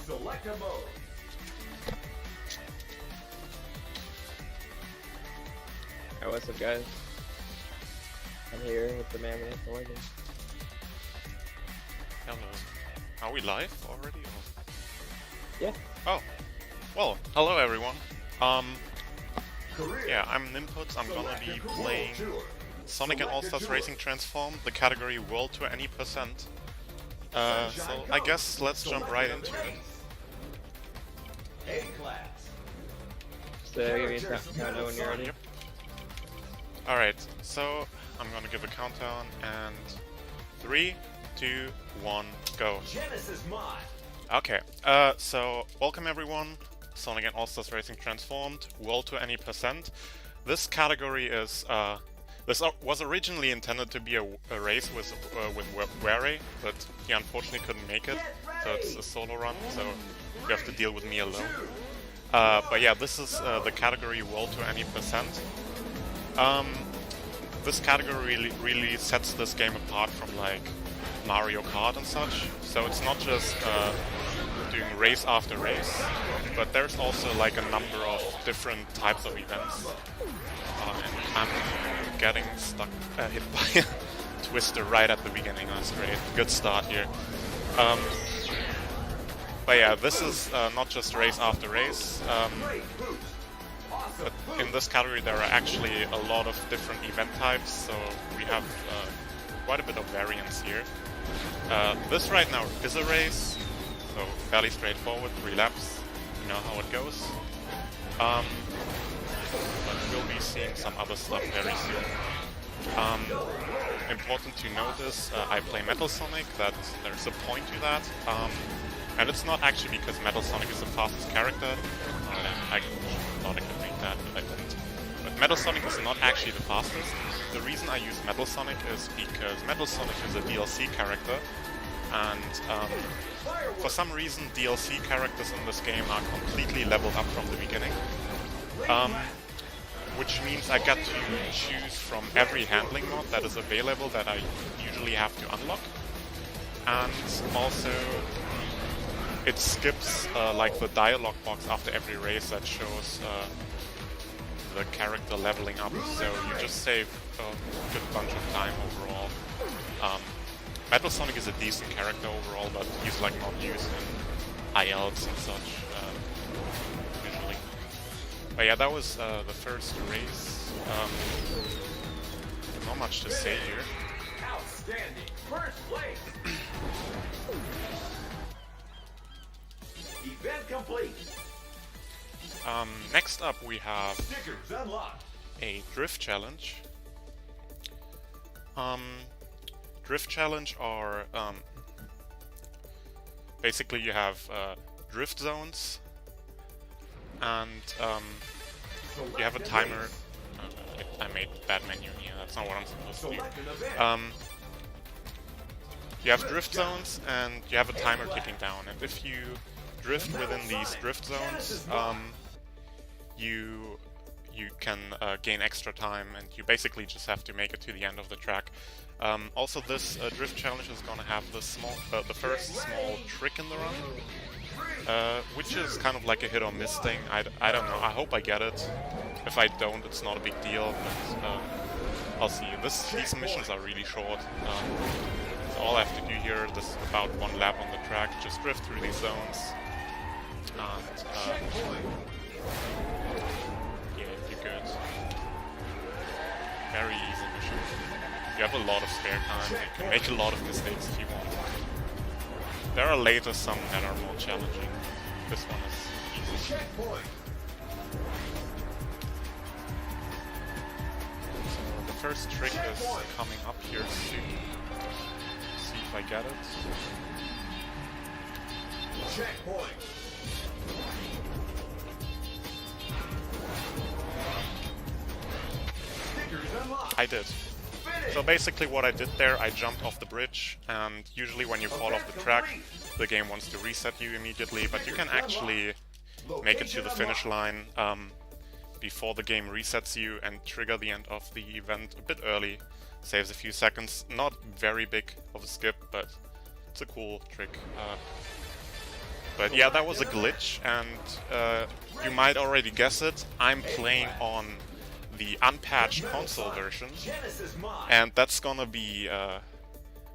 Select a mode. Alright, what's up guys? I'm here with the man with the legend. Hello. Are we live already? Or? Yeah. Oh. Well, hello everyone. Yeah, I'm Nimputs. I'm gonna be playing Sonic and All-Stars Racing Transform, the category World Tour any percent. So I guess let's jump right into it. So give me a countdown when you're ready. Yep. Alright, so I'm gonna give a countdown and 3, 2, 1, go. Okay, so welcome everyone. Sonic and All-Stars Racing Transformed, World Tour any percent. This category is this was originally intended to be a race with Ware, but he unfortunately couldn't make it, so it's a solo run, so you have to deal with me alone. But yeah, this is the category World Tour any percent. This category really sets this game apart from like Mario Kart and such. So it's not just doing race after race, but there's also like a number of different types of events. And I'm getting stuck, hit by a twister right at the beginning. That's great. Good start here. But yeah, this is not just race after race. But in this category there are actually a lot of different event types, so we have quite a bit of variance here. This right now is a race, so fairly straightforward, 3 laps, you know how it goes. But we'll be seeing some other stuff very soon. Important to notice, I play Metal Sonic, that there's a point to that. And it's not actually because Metal Sonic is the fastest character. I thought I could make that, but I didn't. But Metal Sonic is not actually the fastest. The reason I use Metal Sonic is because Metal Sonic is a DLC character, and for some reason DLC characters in this game are completely leveled up from the beginning. Which means I get to choose from every handling mod that is available that I usually have to unlock. And also it skips like the dialogue box after every race that shows the character leveling up, so you just save a good bunch of time overall. Metal Sonic is a decent character overall, but he's like not used in ILs and such usually. But yeah, that was the first race. Not much to say here. Outstanding. First place. Event complete. Next up we have Stickers unlocked. a drift challenge. Drift challenge are basically you have drift zones, and you have a timer. I made a bad menu here. That's not what I'm supposed to do. You have drift zones, and you have a timer ticking down. And if you drift within these drift zones, you can gain extra time, and you basically just have to make it to the end of the track. Also, this drift challenge is gonna have the first small trick in the run, which is kind of like a hit or miss thing. I don't know. I hope I get it. If I don't, it's not a big deal. But I'll see. These missions are really short. So all I have to do here, this is about 1 lap on the track. Just drift through these zones. And yeah, you're good. Very easy mission. You have a lot of spare time. You can make a lot of mistakes if you want. There are later some that are more challenging. This one is easy. So the first trick is coming up here soon. See if I get it. Checkpoint. I did. So basically what I did there, I jumped off the bridge, and usually when you fall off the track, the game wants to reset you immediately, but you can actually make it to the finish line before the game resets you and trigger the end of the event a bit early. Saves a few seconds. Not very big of a skip, but it's a cool trick. But yeah, that was a glitch, and you might already guess it. I'm playing on the unpatched console version, and that's gonna be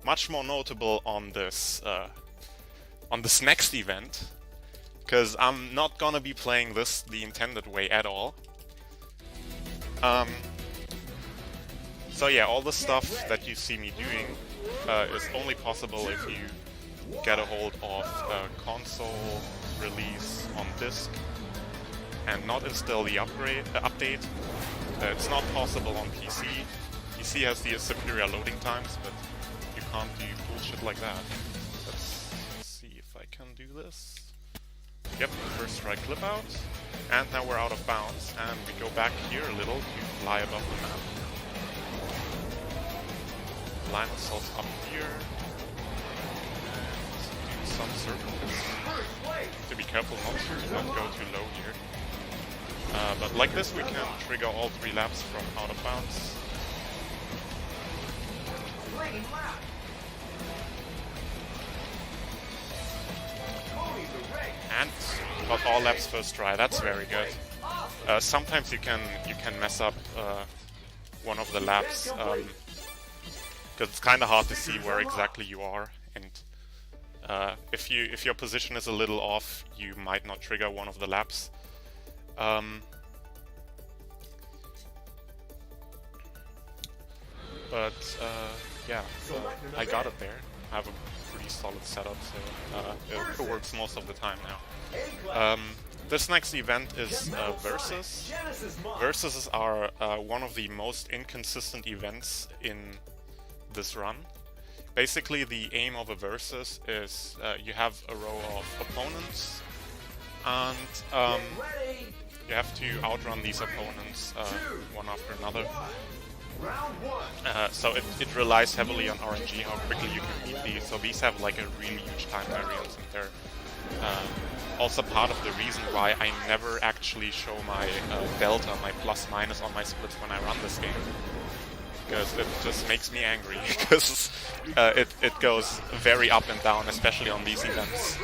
much more notable on this next event, because I'm not gonna be playing this the intended way at all. So yeah, all the stuff that you see me doing is only possible if you get a hold of a console release on disk and not install the update. It's not possible on PC. PC has the superior loading times, but you can't do bullshit like that. Let's see if I can do this. Yep, first strike clip out, and now we're out of bounds, and we go back here a little to fly above the map. Line ourselves up here, and do some circles. To be careful not to go too low here. But like this we can trigger all 3 laps from out of bounds. And got all laps first try. That's very good. Sometimes you can mess up one of the laps because it's kind of hard to see where exactly you are, and if your position is a little off, you might not trigger one of the laps. Yeah, I got it there. I have a pretty solid setup, so it works most of the time now. This next event is Versus. Versus are one of the most inconsistent events in this run. Basically, the aim of a Versus is you have a row of opponents, and you have to outrun these opponents one after another. So it relies heavily on RNG, how quickly you can beat these. So these have like a really huge time variance, and they're also part of the reason why I never actually show my delta, my plus minus on my splits when I run this game. Because it just makes me angry, because it goes very up and down, especially on these events.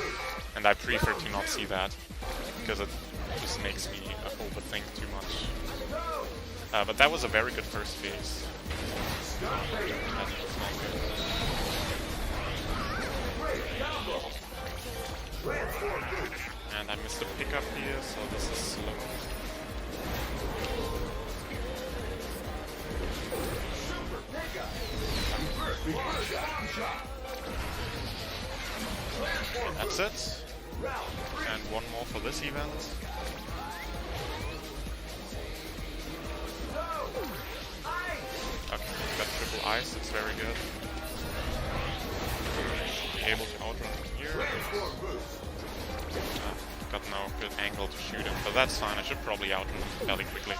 And I prefer to not see that, because it just makes me overthink too much. But that was a very good first phase. And I missed a pickup here, so this is slow. That's it. And one more for this event. Okay, got triple ice, it's very good. Be able to outrun from here. Got no good angle to shoot him, but that's fine. I should probably outrun him fairly quickly.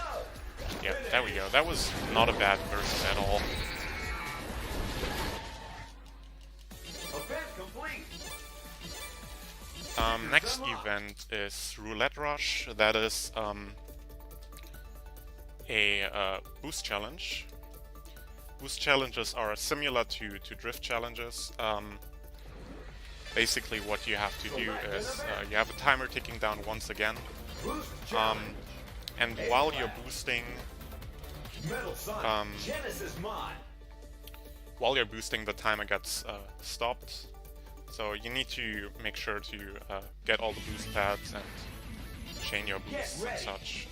Yeah, there we go. That was not a bad versus at all. Next event is Roulette Rush. That is a boost challenge. Boost challenges are similar to drift challenges. Basically what you have to do is you have a timer ticking down once again, and while you're boosting, the timer gets stopped. So you need to make sure to get all the boost pads and chain your boosts and such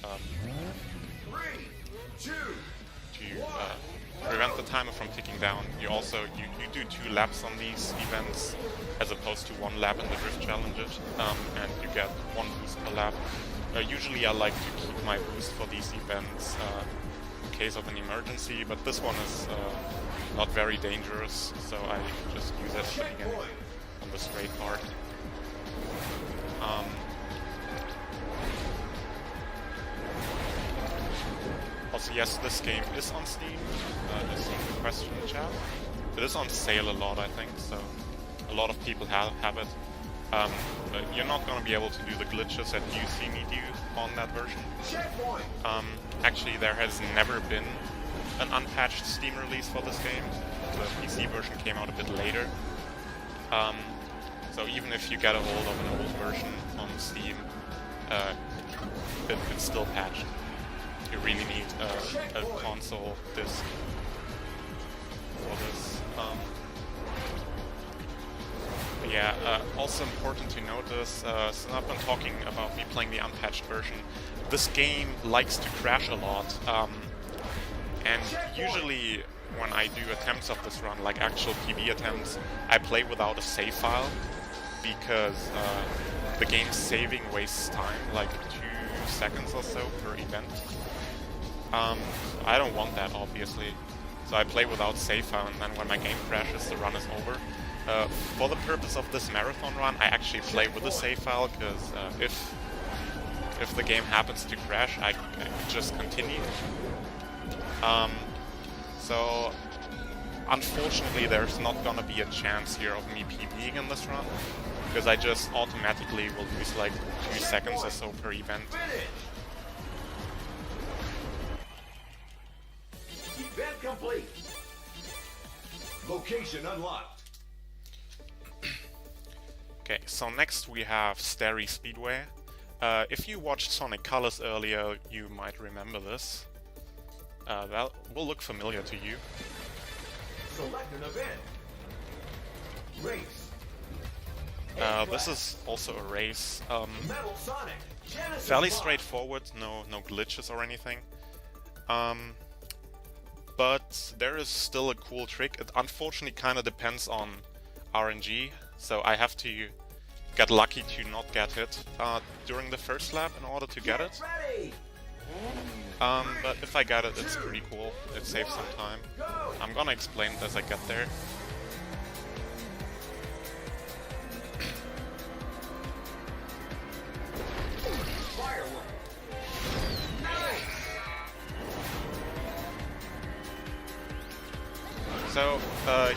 to prevent the timer from ticking down. You also you do 2 laps on these events as opposed to 1 lap in the drift challenges, and you get 1 boost per lap. Usually I like to keep my boost for these events in case of an emergency, but this one is not very dangerous, so I just use it at the beginning on the straight part. Also, yes, this game is on Steam, just a question in the chat. It is on sale a lot, I think, so a lot of people have it. But you're not going to be able to do the glitches that you see me do on that version. Actually, there has never been an unpatched Steam release for this game. The PC version came out a bit later. So even if you get a hold of an old version on Steam, it's still patched. You really need a console disc for this. Yeah, also important to notice, since I've been talking about me playing the unpatched version, this game likes to crash a lot, and usually when I do attempts of this run, like actual PB attempts, I play without a save file, because the game's saving wastes time, like 2 seconds or so per event. I don't want that, obviously, so I play without save file, and then when my game crashes, the run is over. For the purpose of this marathon run, I actually play with a save file, because if the game happens to crash, I just continue. So unfortunately there's not gonna be a chance here of me PBing in this run, because I just automatically will lose like 2 seconds or so per event. Event complete. Location unlocked. Okay, so next we have Starry Speedway. If you watched Sonic Colors earlier, you might remember this. That will look familiar to you. Select an event. Race. This is also a race. Metal Sonic. Genesis Fairly Box. straightforward, no glitches or anything. But there is still a cool trick. It unfortunately kind of depends on RNG, so I have to get lucky to not get hit during the first lap in order to get it. Ready. But if I get it, it's pretty cool. It saves some time. I'm gonna explain it as I get there. Firework. So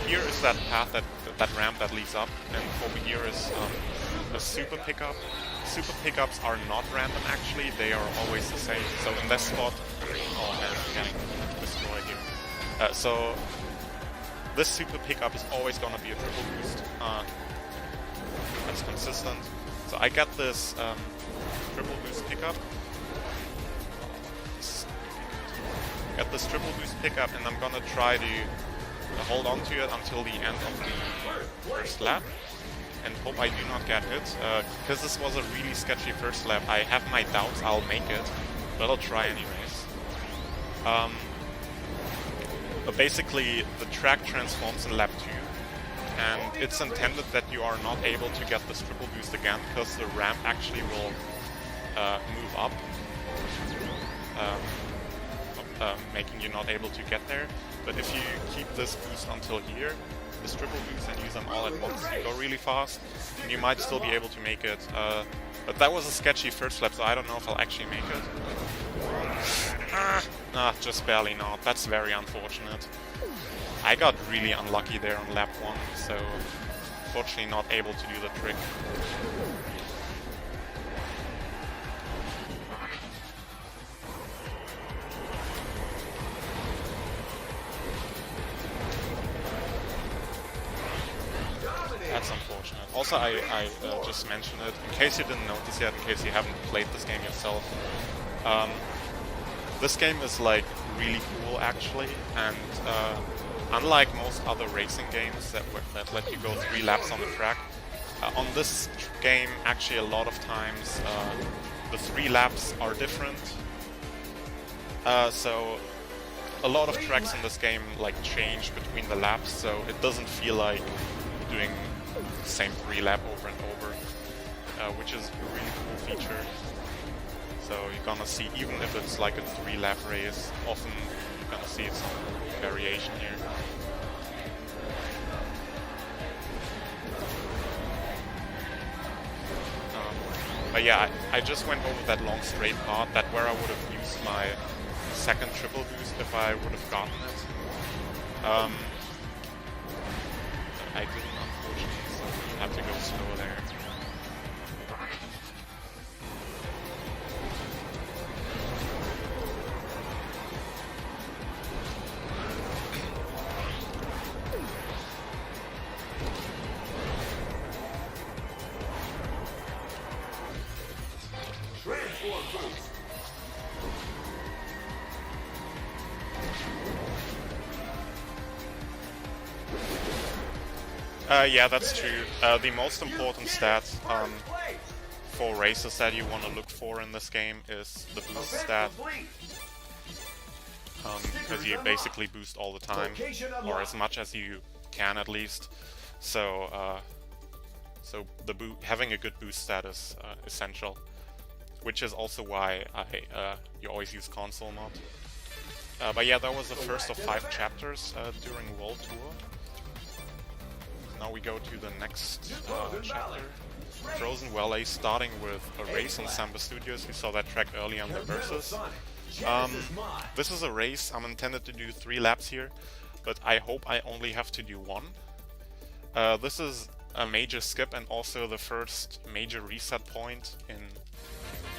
here is that path, that ramp that leads up, and over here is a super pickup. Super pickups are not random actually, they are always the same. So in this spot, oh man, I'm getting destroyed here. So this super pickup is always gonna be a triple boost. That's consistent. So I get this triple boost pickup. Get this triple boost pickup, and I'm gonna try to hold on to it until the end of the first lap, and hope I do not get hit, because this was a really sketchy first lap. I have my doubts I'll make it, but I'll try anyways. But basically, the track transforms in lap 2, and it's intended that you are not able to get this triple boost again, because the ramp actually will move up, making you not able to get there. But if you keep this boost until here, this triple boost, and use them all at once, you go really fast, and you might still be able to make it. But that was a sketchy first lap, so I don't know if I'll actually make it. Just barely not. That's very unfortunate. I got really unlucky there on lap 1, so unfortunately not able to do the trick. That's unfortunate. Also, I just mentioned it, in case you didn't notice yet, in case you haven't played this game yourself. This game is like really cool actually, and unlike most other racing games that let you go 3 laps on the track, on this game actually a lot of times the 3 laps are different. So a lot of tracks in this game like change between the laps, so it doesn't feel like doing the same 3 lap over and over, which is a really cool feature. So you're gonna see, even if it's like a 3 lap race, often you're gonna see some variation here. But yeah, I just went over that long straight part, that where I would have used my second triple boost if I would have gotten it. I didn't, unfortunately, so we had to go slow there. Yeah, that's true. The most important stat for races that you want to look for in this game is the boost stat. Because you basically boost all the time, or as much as you can at least. So, having a good boost stat is essential, which is also why you always use console mod. But yeah, that was the first of 5 chapters during World Tour. Now we go to the next chapter, Frozen Valley, starting with a race on Samba Studios. We saw that track earlier on the Versus. This is a race. I'm intended to do 3 laps here, but I hope I only have to do 1. This is a major skip and also the first major reset point in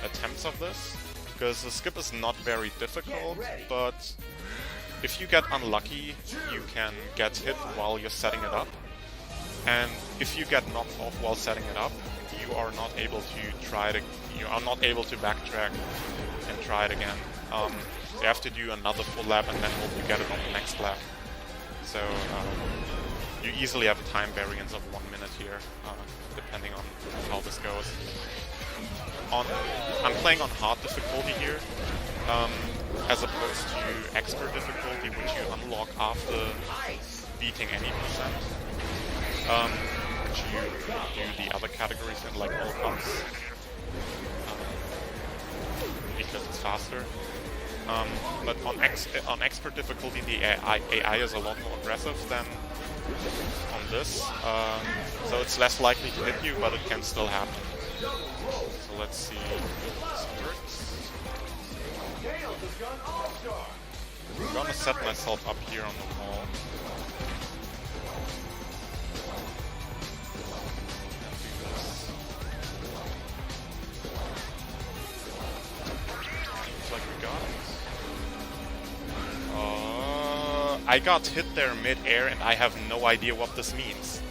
attempts of this, because the skip is not very difficult, but if you get unlucky, you can get hit while you're setting it up, and if you get knocked off while setting it up, you are not able to backtrack and try it again. You have to do another full lap and then hope you get it on the next lap. So you easily have a time variance of 1 minute here, depending on how this goes. I'm playing on hard difficulty here, as opposed to expert difficulty, which you unlock after beating any percent. Which you do the other categories in, like all cups, because it's faster. But on expert difficulty, the AI is a lot more aggressive than on this, so it's less likely to hit you, but it can still happen. So let's see how this works. I'm gonna set myself up here on the wall. Looks like we got it. I got hit there mid-air and I have no idea what this means.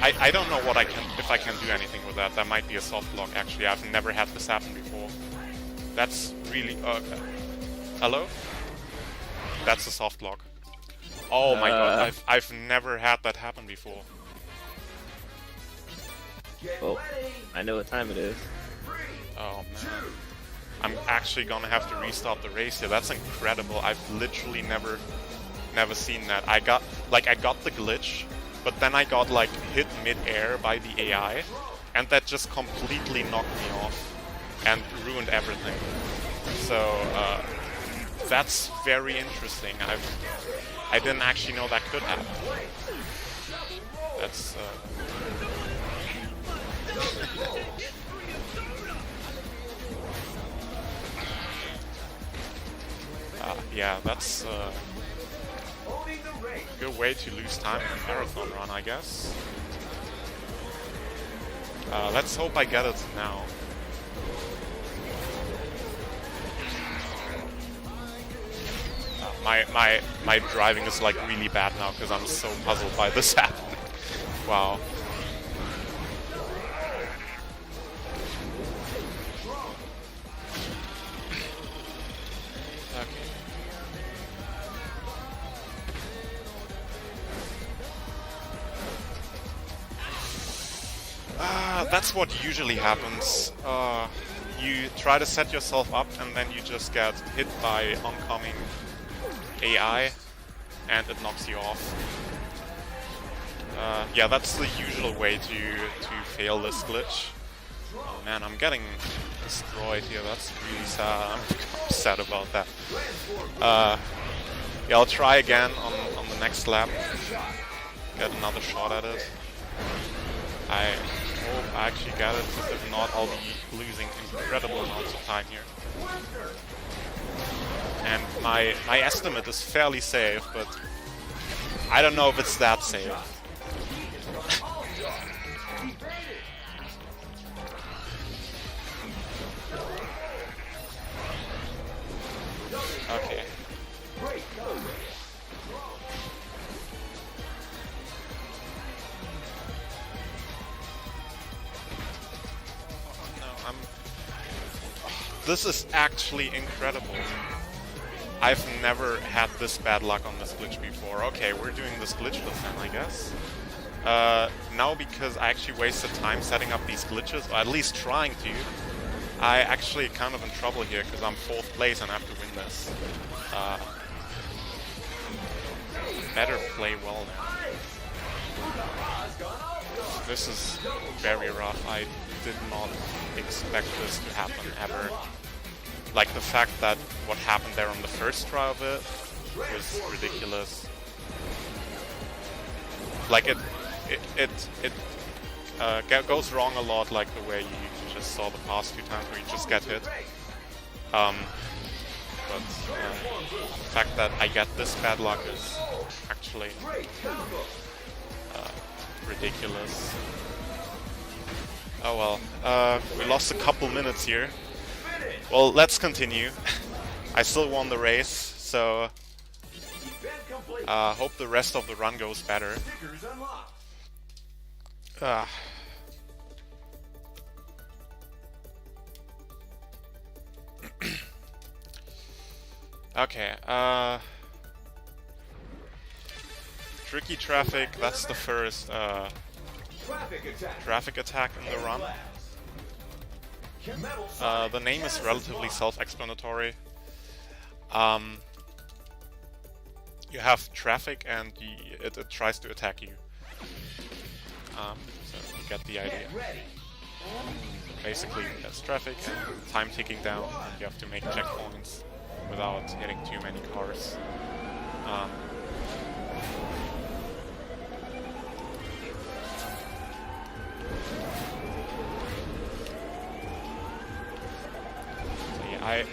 I don't know if I can do anything with that. That might be a soft block, actually. I've never had this happen before. That's really... hello? That's a soft block. Oh my god, I've never had that happen before. Oh, I know what time it is. Oh man. I'm actually gonna have to restart the race here. That's incredible. I've literally never seen that. I got the glitch, but then I got like hit mid-air by the AI, and that just completely knocked me off and ruined everything. So that's very interesting. I didn't actually know that could happen. That's yeah, that's a good way to lose time in a marathon run, I guess. Let's hope I get it now. My driving is like really bad now because I'm so puzzled by this happening. Wow. That's what usually happens. You try to set yourself up and then you just get hit by oncoming AI and it knocks you off. Yeah, that's the usual way to fail this glitch. Oh man, I'm getting destroyed here. That's really sad. I'm upset about that. Yeah, I'll try again on the next lap. Get another shot at it. I hope I actually get it, because if not, I'll be losing incredible amounts of time here. And my estimate is fairly safe, but I don't know if it's that safe. Okay. This is actually incredible. I've never had this bad luck on this glitch before. Okay, we're doing this glitchless then, I guess. Now because I actually wasted time setting up these glitches, or at least trying to, I actually kind of in trouble here because I'm 4th place and I have to win this. Better play well now. This is very rough. I did not expect this to happen ever. Like the fact that what happened there on the first try of it was ridiculous. Like it goes wrong a lot, like the way you just saw the past few times where you just get hit. But the fact that I get this bad luck is actually ridiculous. Oh well, we lost a couple minutes here. Well, let's continue. I still won the race, so hope the rest of the run goes better. Okay, tricky traffic, that's the first traffic attack in the run. The name is relatively self-explanatory. You have traffic and it tries to attack you. So you get the idea. Basically, there's traffic and time ticking down, and you have to make checkpoints without hitting too many cars.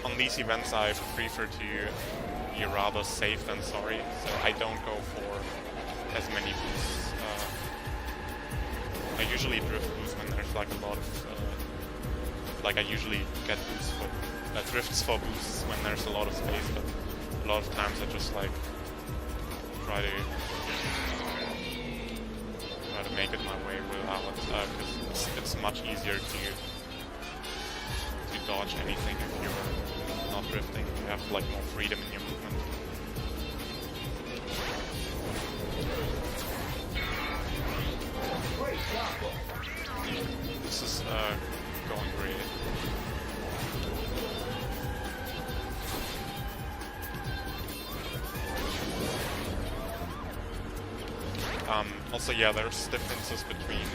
On these events I prefer to be rather safe than sorry, so I don't go for as many boosts. I usually drift boost when there's like a lot of like I usually get boosts for drifts for boosts when there's a lot of space, but a lot of times I just like try to make it my way without, because it's much easier to dodge anything if you're not drifting. You have like more freedom in your movement. This is going great. Also, yeah, there's differences between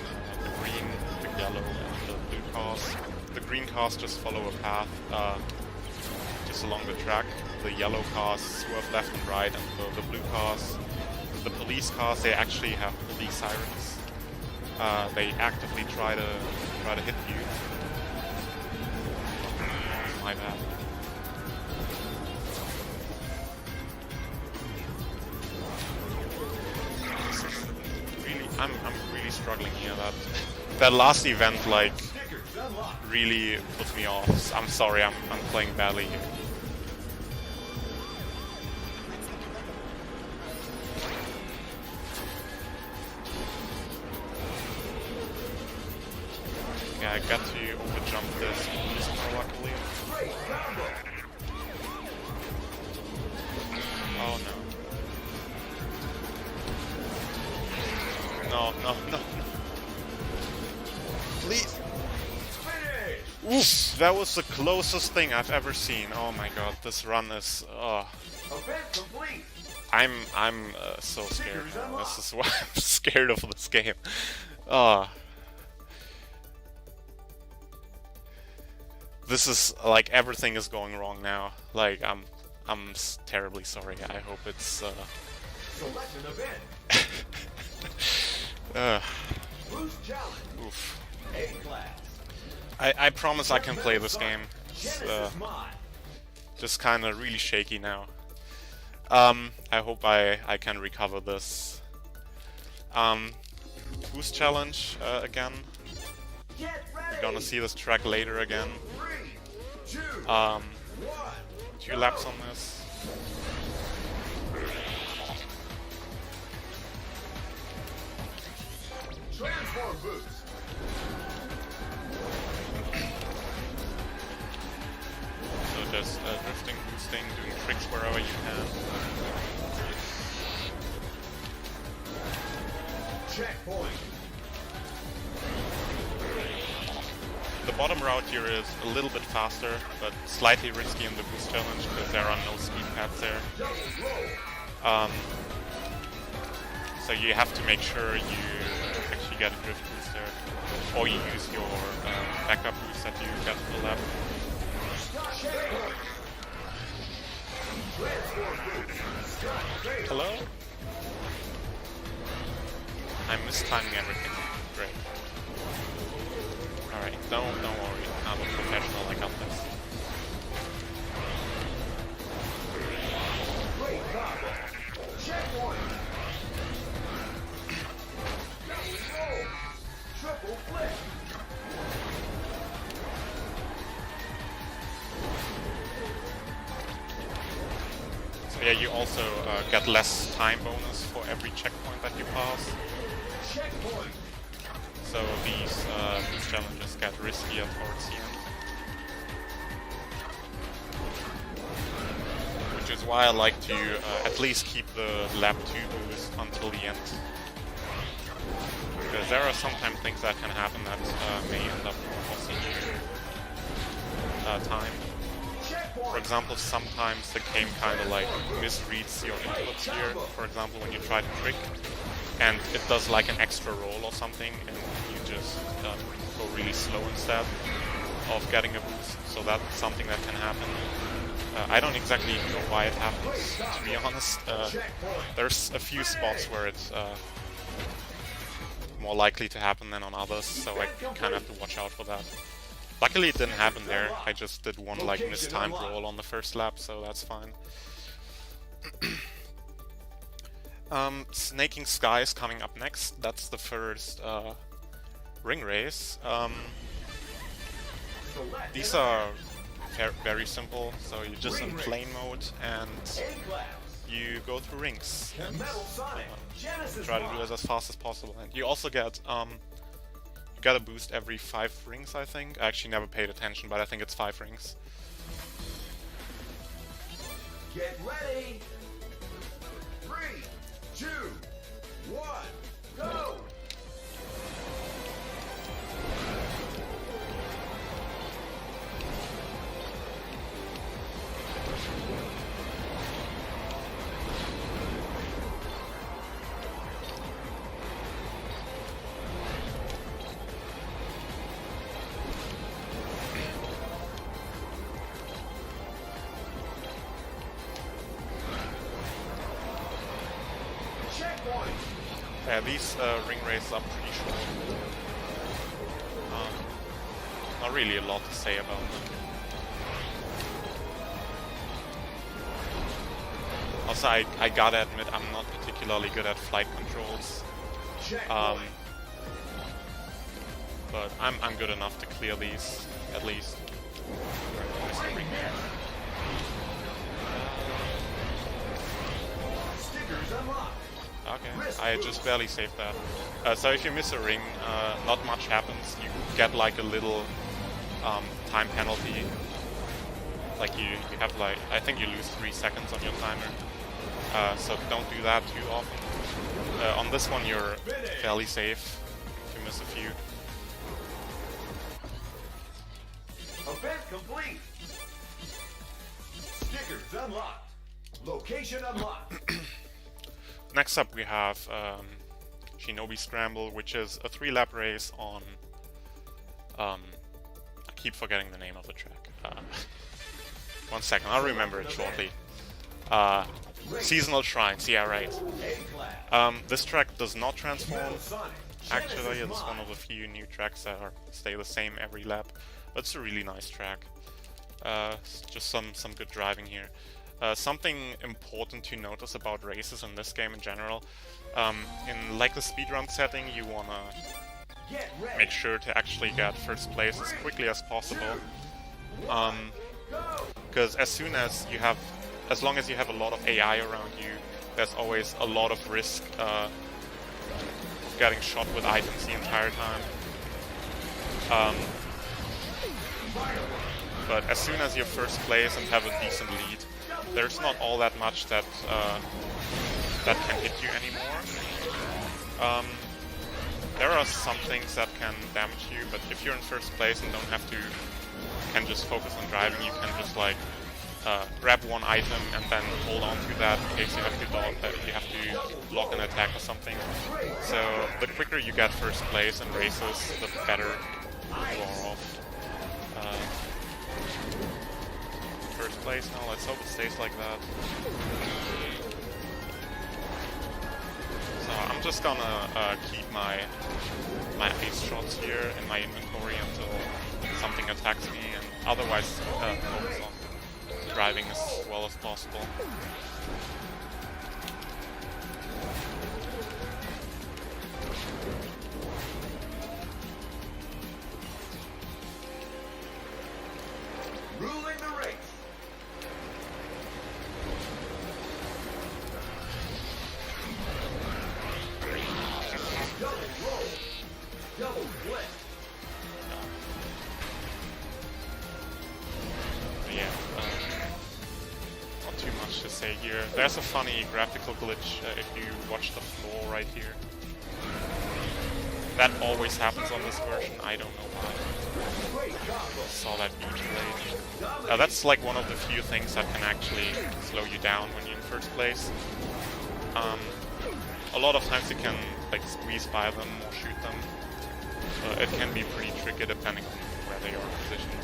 the green, the yellow, and the blue cars. The green cars just follow a path just along the track. The yellow cars swerve left and right, and the blue cars, the police cars, they actually have police sirens. They actively try to hit you. My bad. I'm really struggling here. That last event like really put me off. I'm sorry, I'm playing badly here. Yeah, I got to overjump this luckily. Oh no. No. Please. Oof, that was the closest thing I've ever seen. Oh my god, this run is I'm so scared now. This is why I'm scared of this game. This is like everything is going wrong now. Like I'm terribly sorry. I hope it's Select an event. Boost challenge. Oof. A-class. I promise I can play this game. It's just kind of really shaky now. I hope I can recover this. Boost challenge again. We're gonna see this track later again. 2 laps on this. Transform boost. So Just drifting, boosting, doing tricks wherever you can. Checkpoint. The bottom route here is a little bit faster, but slightly risky in the boost challenge because there are no speed pads there. So you have to make sure you actually get a drift boost there, or you use your backup boost that you get for the lap. Hello? I'm mistiming everything. Great. Alright, don't worry. I'm a professional, I got this. Great combo. Checkpoint. Triple flip. So yeah, you also get less time bonus for every checkpoint that you pass. Checkpoint. So these challenges get riskier towards the end. Which is why I like to at least keep the lap 2 boost until the end. Because there are sometimes things that can happen that may end up costing you time. For example, sometimes the game kind of like misreads your inputs here. For example, when you try to trick, and it does like an extra roll or something, and you just go really slow instead of getting a boost. So that's something that can happen. I don't exactly know why it happens, to be honest. There's a few spots where it's more likely to happen than on others, so I kind of have to watch out for that. Luckily it didn't happen there, I just did one like mistimed roll on the first lap, so that's fine. Snaking Sky is coming up next. That's the first ring race. These are very simple, so you're just in plane mode and you go through rings. Try to do this as fast as possible. And you also get you get a boost every 5 rings, I think. I actually never paid attention, but I think it's 5 rings. Get ready. 3, 2, 1, go! Yeah, these ring races are pretty short. Not really a lot to say about them. Also, I gotta admit, I'm not particularly good at flight controls. But I'm good enough to clear these, at least. Stickers unlocked. Okay, I just barely saved that. So if you miss a ring, not much happens. You get like a little time penalty. Like you have like, I think you lose 3 seconds on your timer. So don't do that too often. On this one you're fairly safe if you miss a few. Event complete. Stickers unlocked. Location unlocked. Next up we have Shinobi Scramble, which is a 3-lap race on... I keep forgetting the name of the track. 1 second, I'll remember it shortly. Seasonal Shrines, yeah, right. This track does not transform. Actually, it's one of the few new tracks that stay the same every lap. But it's a really nice track. Just some good driving here. Something important to notice about races in this game in general, in like the speedrun setting, you wanna make sure to actually get first place as quickly as possible. Because as long as you have a lot of AI around you, there's always a lot of risk of getting shot with items the entire time. but as soon as you're first place and have a decent lead, there's not all that much that that can hit you anymore. There are some things that can damage you, but if you're in first place and don't have to, can just focus on driving, you can just like grab one item and then hold on to that in case you have to block an attack or something. So the quicker you get first place in races, the better you are off. First place now, let's hope it stays like that. So I'm just gonna keep my ace shots here in my inventory until something attacks me, and otherwise focus on driving as well as possible. Ruling the race. Double roll. Double flip. Yeah, not too much to say here. There's a funny graphical glitch if you watch the floor right here. That always happens on this version, I don't know why. Saw that huge blade. That's like one of the few things that can actually slow you down when you're in first place. A lot of times you can like squeeze by them or shoot them. It can be pretty tricky depending on where they are positioned.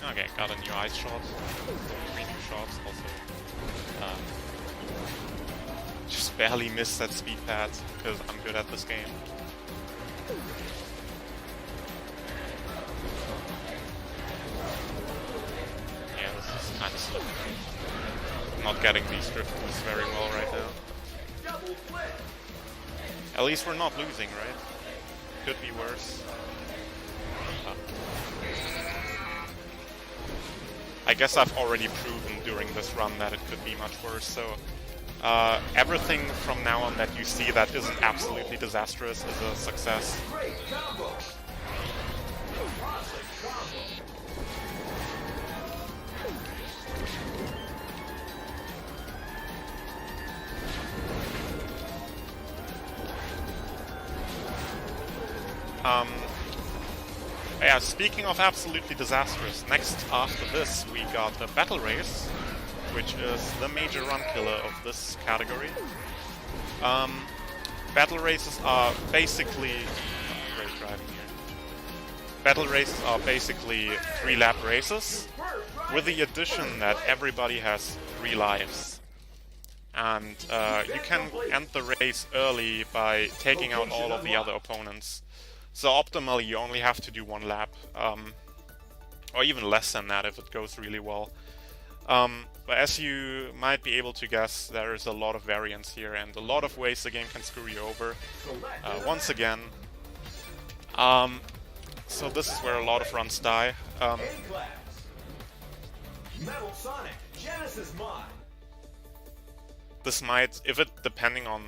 Okay, got a new ice shot. 3 new shots also. Just barely missed that speed pad because I'm good at this game. Yeah, this is kind of slow. I'm not getting these drift boosts very well right now. At least we're not losing, right? Could be worse. I guess I've already proven during this run that it could be much worse, so everything from now on that you see that isn't absolutely disastrous is a success. Yeah, speaking of absolutely disastrous, next after this we got the Battle Race, which is the major run killer of this category. Battle races are basically... great driving here. Battle races are basically 3-lap races, with the addition that everybody has 3 lives. And you can end the race early by taking out all of the other opponents. So optimally you only have to do 1 lap, or even less than that if it goes really well. But as you might be able to guess, there is a lot of variance here and a lot of ways the game can screw you over. Once again. So this is where a lot of runs die. Metal Sonic Genesis mod. This might, if it depending on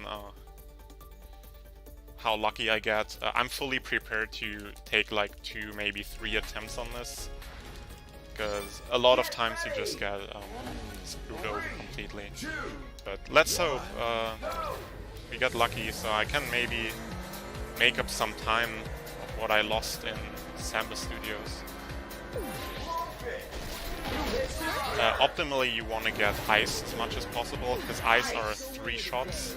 how lucky I get, I'm fully prepared to take like 2, maybe 3 attempts on this, because a lot of times you just get screwed over completely. But let's hope we get lucky, so I can maybe make up some time of what I lost in Samba Studios. Optimally you want to get ice as much as possible, because ice are 3 shots.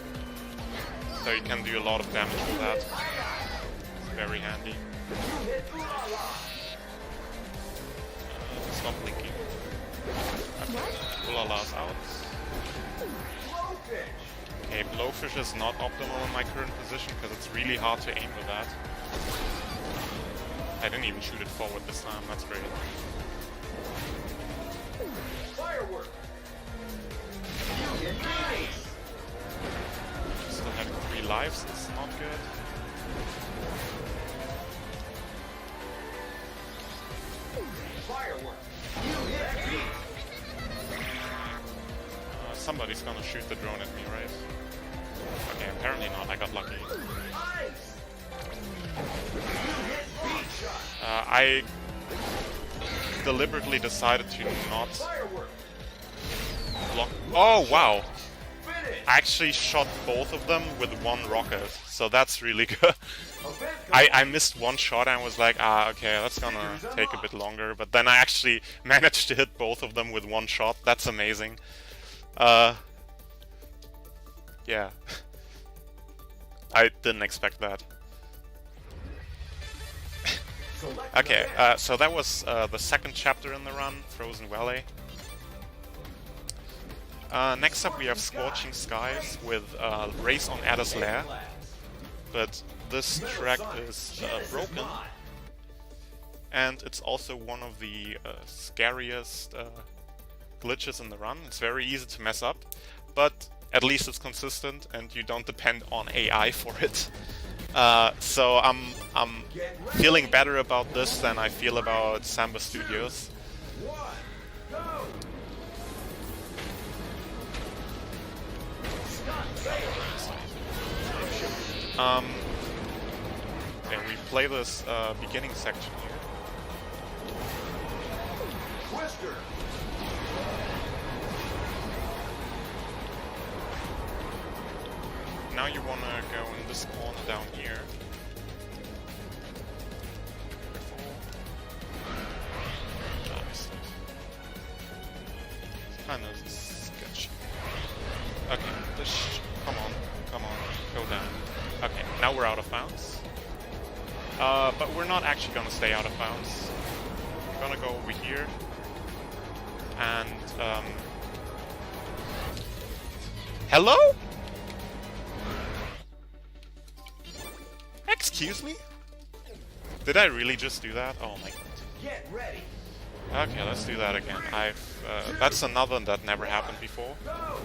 So you can do a lot of damage with that. It's very handy. Stop blinking. Okay, Ulala's out. Okay, Blowfish is not optimal in my current position because it's really hard to aim with that. I didn't even shoot it forward this time, that's great. Firework. Still having 3 lives, it's not good. Firework. You hit beat. somebody's gonna shoot the drone at me, right? Okay, apparently not. I got lucky. Ice. You hit beat shot. I deliberately decided to not Firework. block. Oh wow! Finish. I actually shot both of them with one rocket, so that's really good. Event I missed one shot and was like, ah, okay, that's gonna take a bit longer. But then I actually managed to hit both of them with one shot. That's amazing. Yeah. I didn't expect that. Select Okay, an event. so that was the second chapter in the run, Frozen Valley. Next up we have Scorching Skies with Race on Ada's Lair. But this track is broken. And it's also one of the scariest glitches in the run. It's very easy to mess up, but at least it's consistent and you don't depend on AI for it. So I'm feeling better about this than I feel about Samba Studios. One, go. Scott Taylor. Okay, we play this beginning section here. Twister. Now you want to go in this corner down here. Nice. It's kind of sketchy. Okay, come on, go down. Okay, now we're out of bounds. But we're not actually gonna stay out of bounds. We're gonna go over here. And, hello? Excuse me? Did I really just do that? Oh my god. Get ready. Okay, let's do that again. That's another that never happened before. Go.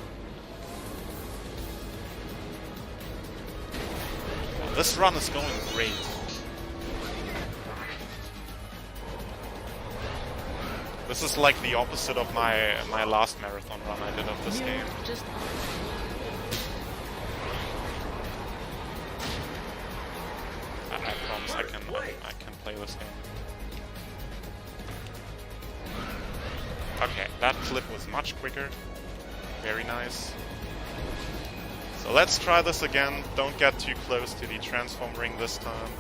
Oh, this run is going great. This is like the opposite of my last marathon run I did of this game. I promise I can play this game. Okay, that flip was much quicker. Very nice. So let's try this again. Don't get too close to the transform ring this time.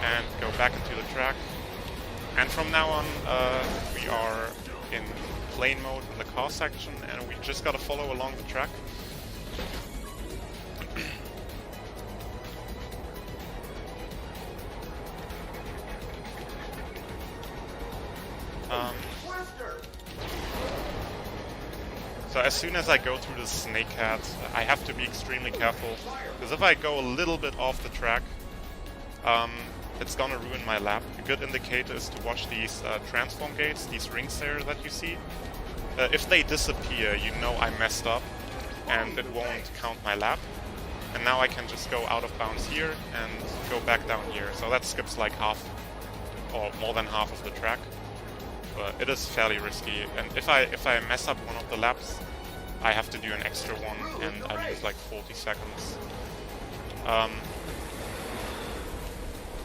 And go back into the track. And from now on, we are in plane mode in the car section, and we just gotta follow along the track. So as soon as I go through the snake hat, I have to be extremely careful, because if I go a little bit off the track, it's gonna ruin my lap. A good indicator is to watch these transform gates, these rings there that you see. If they disappear, you know I messed up, and it won't count my lap. And now I can just go out of bounds here and go back down here. So that skips like half, or more than half of the track. But it is fairly risky, and if I mess up one of the laps, I have to do an extra one, and I lose like 40 seconds.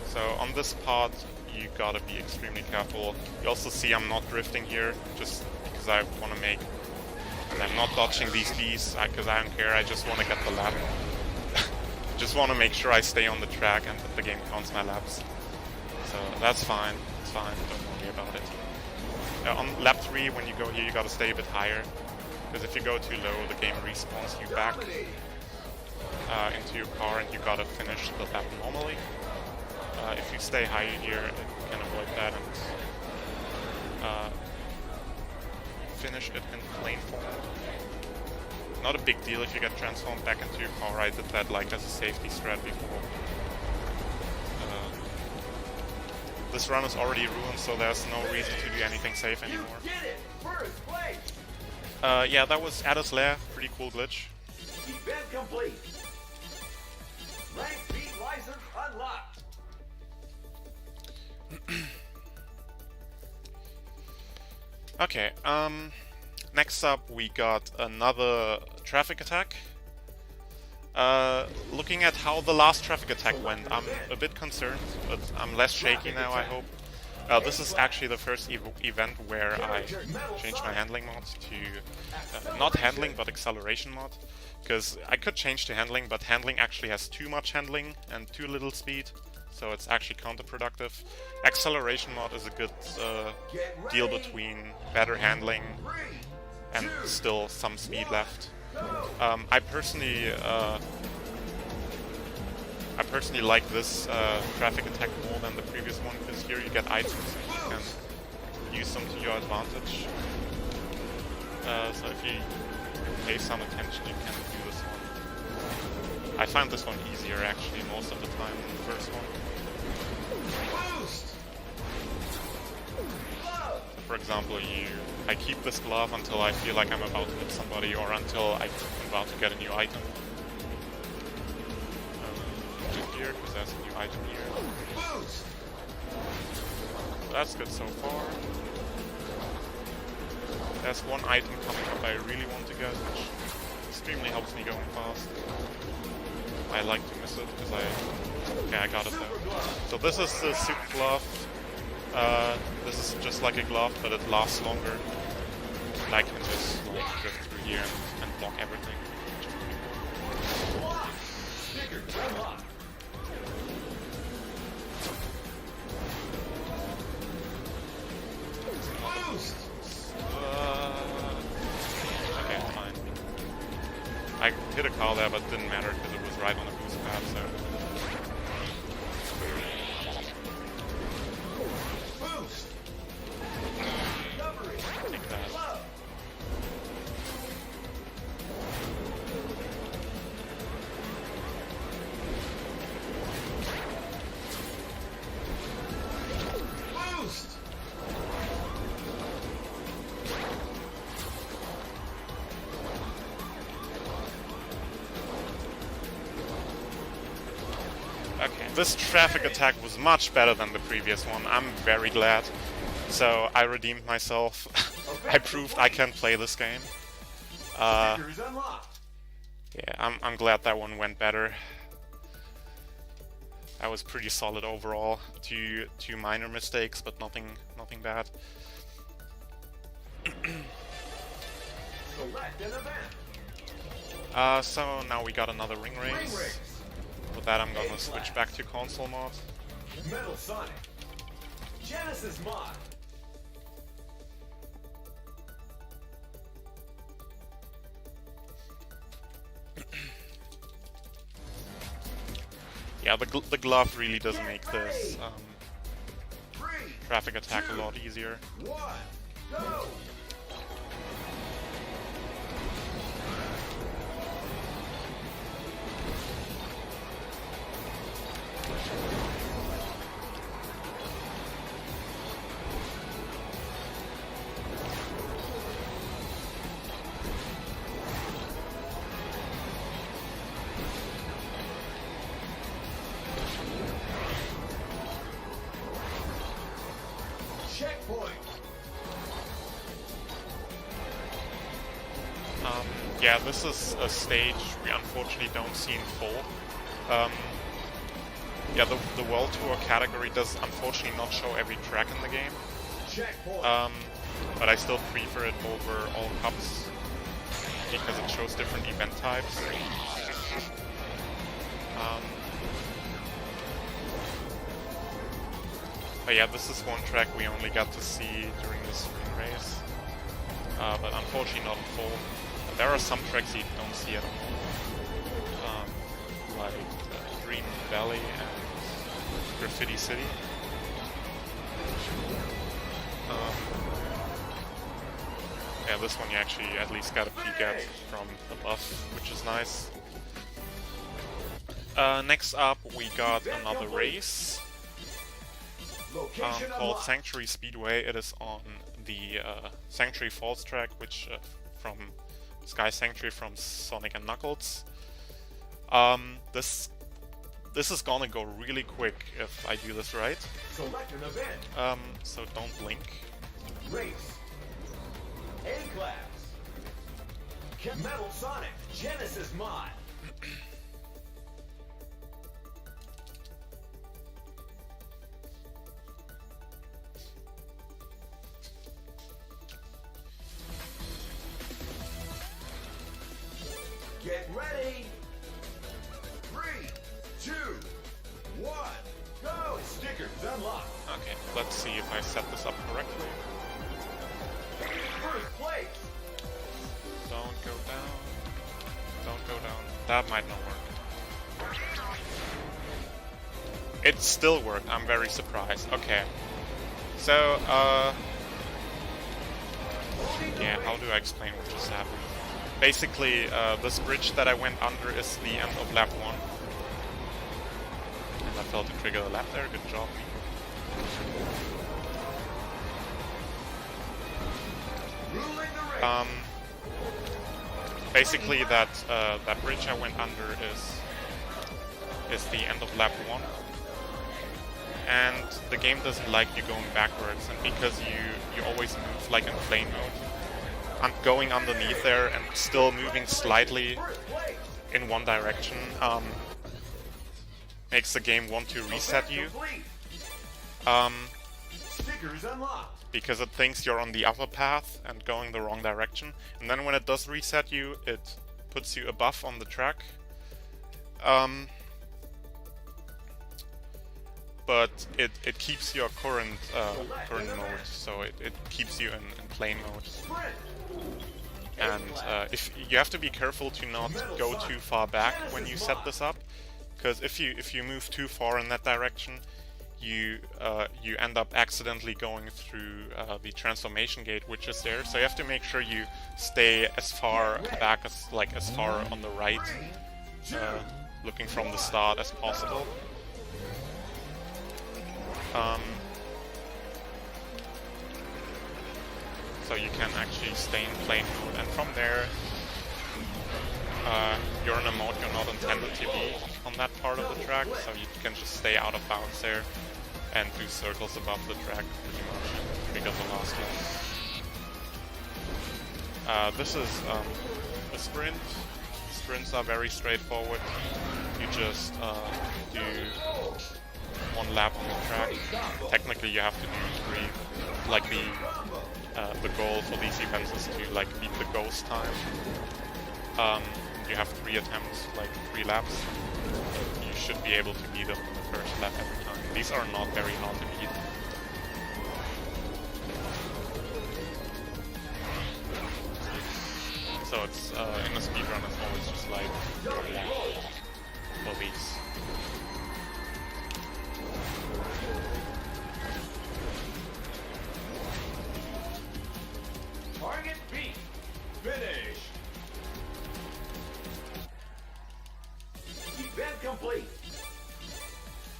So on this part, you gotta be extremely careful. You also see I'm not drifting here, just because I want to make... And I'm not dodging these bees, because I don't care, I just want to get the lap. Just want to make sure I stay on the track and that the game counts my laps. So that's fine, it's fine, don't worry about it. On lap 3, when you go here, you gotta stay a bit higher, because if you go too low, the game respawns you back into your car, and you gotta finish the lap normally. If you stay higher here, you can avoid that and finish it in plane form. Not a big deal if you get transformed back into your car. I did that like as a safety strat before. This run is already ruined, so there's no reason to do anything safe anymore. You did it! First place! Yeah, that was Ada's Lair. Pretty cool glitch. Event complete. Rank beat license unlocked. Okay, Next up, we got another traffic attack. Looking at how the last traffic attack went, I'm a bit concerned, but I'm less shaky now, I hope. This is actually the first event where I changed my handling mod to not handling but acceleration mod, because I could change to handling, but handling actually has too much handling and too little speed, so it's actually counterproductive. Acceleration mod is a good deal between better handling and still some speed left. I personally like this traffic attack more than the previous one, because here you get items and you can use them to your advantage. So if you pay some attention, you can do this one. I find this one easier actually most of the time than the first one. For example, I keep this glove until I feel like I'm about to hit somebody, or until I'm about to get a new item. Here, because there's a new item here. That's good so far. There's one item coming up I really want to get, which extremely helps me going fast. I like to miss it, because I got it though. So this is the suit glove. This is just like a glove, but it lasts longer. And I can just like drift through here and block everything. Okay, fine. I hit a car there, but it didn't matter because it was right on a boost pad, so... Take that. Okay, this traffic attack was much better than the previous one. I'm very glad. So I redeemed myself. I proved I can play this game. Yeah, I'm glad that one went better. That was pretty solid overall. Two minor mistakes, but nothing bad. So now we got another ring race. With that, I'm gonna switch back to console mod. Metal Sonic. Genesis mod. Yeah, the glove really does make this traffic attack a lot easier. Go! Checkpoint. Yeah, this is a stage we unfortunately don't see in full. Yeah, the World Tour category does unfortunately not show every track in the game. Checkpoint. But I still prefer it over all cups because it shows different event types. But yeah, this is one track we only got to see during this ring race. But unfortunately not in full. But there are some tracks you don't see at all. Like Dream Valley and Graffiti City. Yeah, this one you actually at least got a peek at from above, which is nice. Next up, we got another race called Sanctuary Speedway. It is on the Sanctuary Falls track, which from Sky Sanctuary from Sonic and Knuckles. This is gonna go really quick if I do this right. Select an event. So don't blink. Race. A-class. Metal Sonic Genesis mod. Get ready. 3, 2, 1, go! Stickers unlocked. Okay, let's see if I set this up correctly. First place. Don't go down. Don't go down. That might not work. It still worked. I'm very surprised. Okay. So, yeah, how do I explain what just happened? Basically, this bridge that I went under is the end of lap 1. And I failed to trigger the lap there. Good job. Basically, that bridge I went under is the end of lap 1, and the game doesn't like you going backwards. And because you always move like in plane mode, and going underneath there and still moving slightly in one direction makes the game want to reset you. Stickers unlocked. Because it thinks you're on the other path and going the wrong direction. And then when it does reset you, it puts you above on the track. But it keeps your current mode, so it keeps you in plane mode. And if you have to be careful to not go too far back when you set this up, because if you move too far in that direction, you end up accidentally going through the transformation gate, which is there. So you have to make sure you stay as far back as far on the right, looking from the start as possible. So you can actually stay in plane mode, and from there you're in a mode you're not intended to be on that part of the track, so you can just stay out of bounds there and do circles above the track pretty much, because the last one. This is a sprint. Sprints are very straightforward. You just do one lap on the track. Technically you have to do 3. Like the goal for these events is to like beat the ghost time. You have 3 attempts, like 3 laps. You should be able to beat them in the first lap every time. These are not very hard to beat. So it's in the speedrun it's always just like for these. Target beat. Finish. Event complete.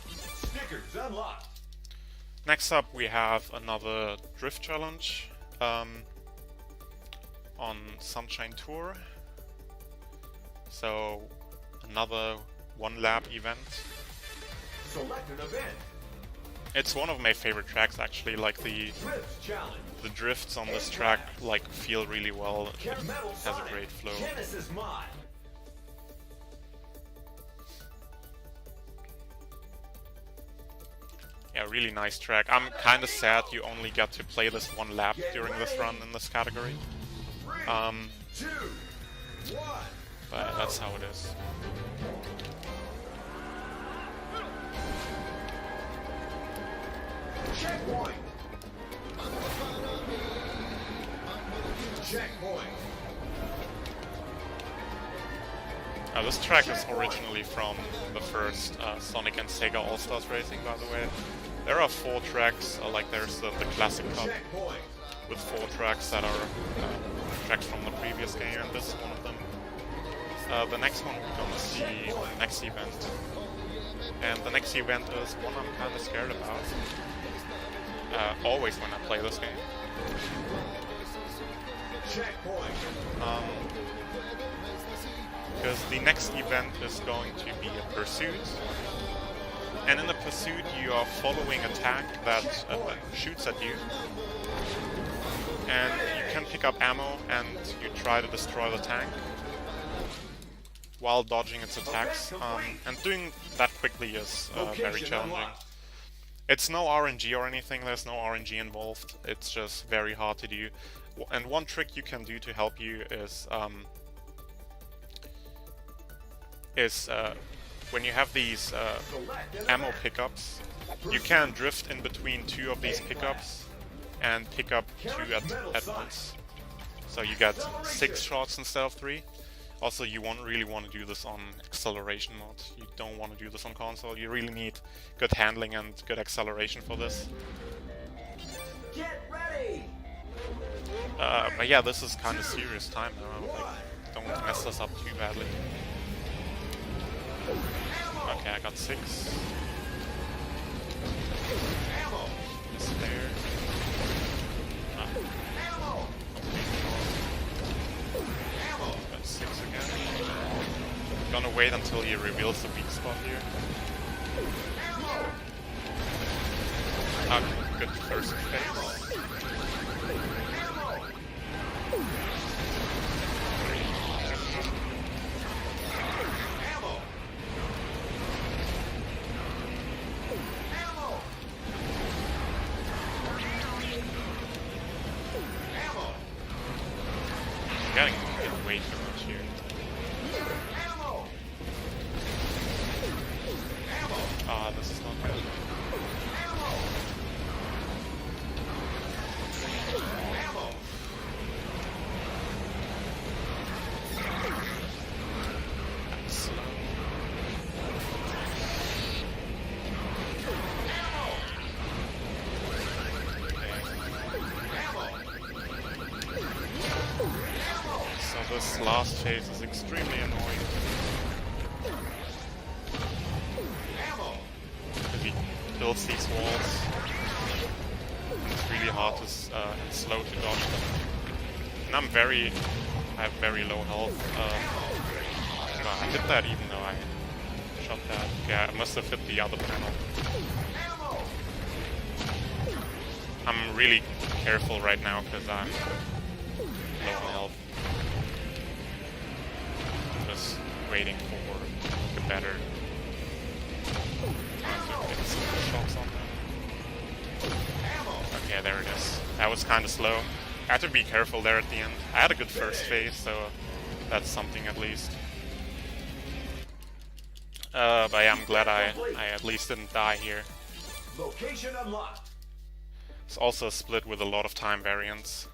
Stickers unlocked. Next up we have another drift challenge on Sunshine Tour. So another 1 lap event. Select an event. It's one of my favorite tracks actually, like the drifts on this track like feel really well. It has a great flow. Genesis mod. Yeah, really nice track. I'm kinda sad you only got to play this 1 lap during this run in this category. 3, 2, 1. But that's how it is. Checkpoint. Checkpoint. This track is originally from the first Sonic and Sega All-Stars Racing, by the way. There are 4 tracks, like there's the Classic Cup with 4 tracks that are tracks from the previous game, and this is one of them. The next one we're gonna see in the next event. And the next event is one I'm kinda scared about. Always when I play this game. Because the next event is going to be a pursuit. And in the pursuit you are following a tank that shoots at you. And you can pick up ammo and you try to destroy the tank while dodging its attacks, and doing that quickly is very challenging. It's no RNG or anything, there's no RNG involved, it's just very hard to do. And one trick you can do to help you is when you have these ammo pickups, you can drift in between two of these pickups and pick up two at once. So you get 6 shots instead of 3. Also, you won't really want to do this on acceleration mode. You don't want to do this on console. You really need good handling and good acceleration for this. Get ready. But yeah, this is kind of serious time now. Like, don't mess this up too badly. Okay, I got 6. It's there. Got 6 again. Gonna wait until he reveals the weak spot here. Good first phase. Getting way too much here. Ah, this is not good. Slow. So this last phase is extremely annoying. Because he builds these walls. And it's really hard to and slow to dodge them. And I have very low health. I hit that even though I shot that. Yeah, I must have hit the other panel. I'm really careful right now because I'm low on health. Just waiting for the better time to get some shots on them. Okay, there it is. That was kind of slow. I had to be careful there at the end. I had a good first phase, so that's something at least. But yeah, I'm glad I at least didn't die here. Location unlocked. It's also a split with a lot of time variance.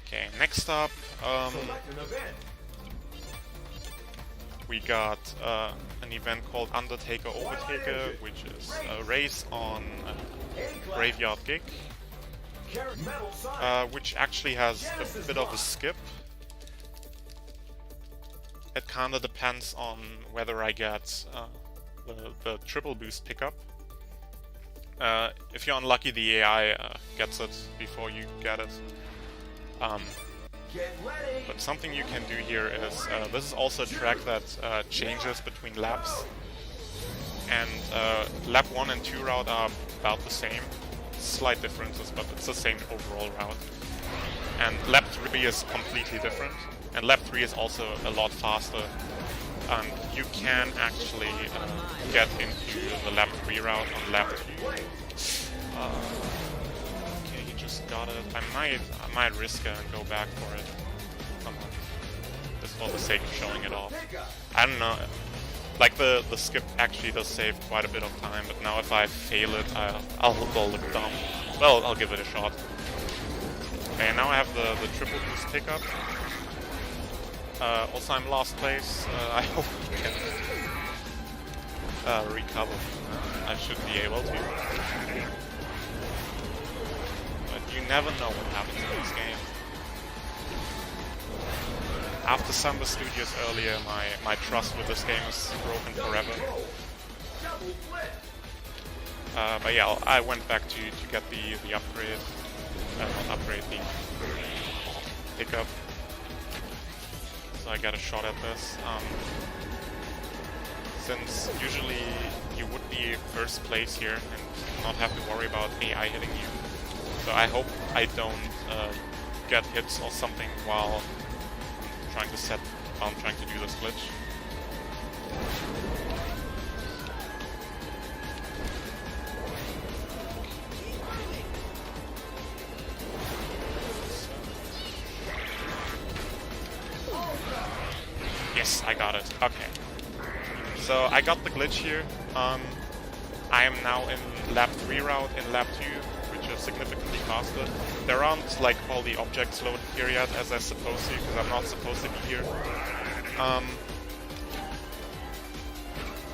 Okay, next up, Select an event. we got an event called Undertaker Overtaker, which is a race on Graveyard Gig, Metal sign. which actually has a bit of a skip. It kinda depends on whether I get the triple boost pickup. If you're unlucky, the AI gets it before you get it. Get ready. But something you can do here is, this is also a track that changes between laps. And lap 1 and 2 route are about the same. Slight differences, but it's the same overall route. And lap 3 is completely different. And lap 3 is also a lot faster. You can actually get into the lap 3 route on lap 2. Okay, he just got it. I might risk it and go back for it. Come on. Just for the sake of showing it off. I don't know. Like the skip actually does save quite a bit of time, but now if I fail it, I'll look dumb. Well, I'll give it a shot. Okay, now I have the triple boost pickup. Also, I'm last place. I hope we can recover from that. I should be able to. But you never know what happens in this game. After Samba Studios earlier, my trust with this game is broken forever. But yeah, I went back to get the upgrade. Not upgrade, the pickup. So I got a shot at this. since usually you would be first place here and not have to worry about AI hitting you. So I hope I don't get hits or something while I'm trying to do this glitch. Yes, I got it. Okay. So I got the glitch here. I am now in lap 3 route in lap 2, which is significantly faster. There aren't like all the objects loaded here yet as I'm supposed to, because I'm not supposed to be here.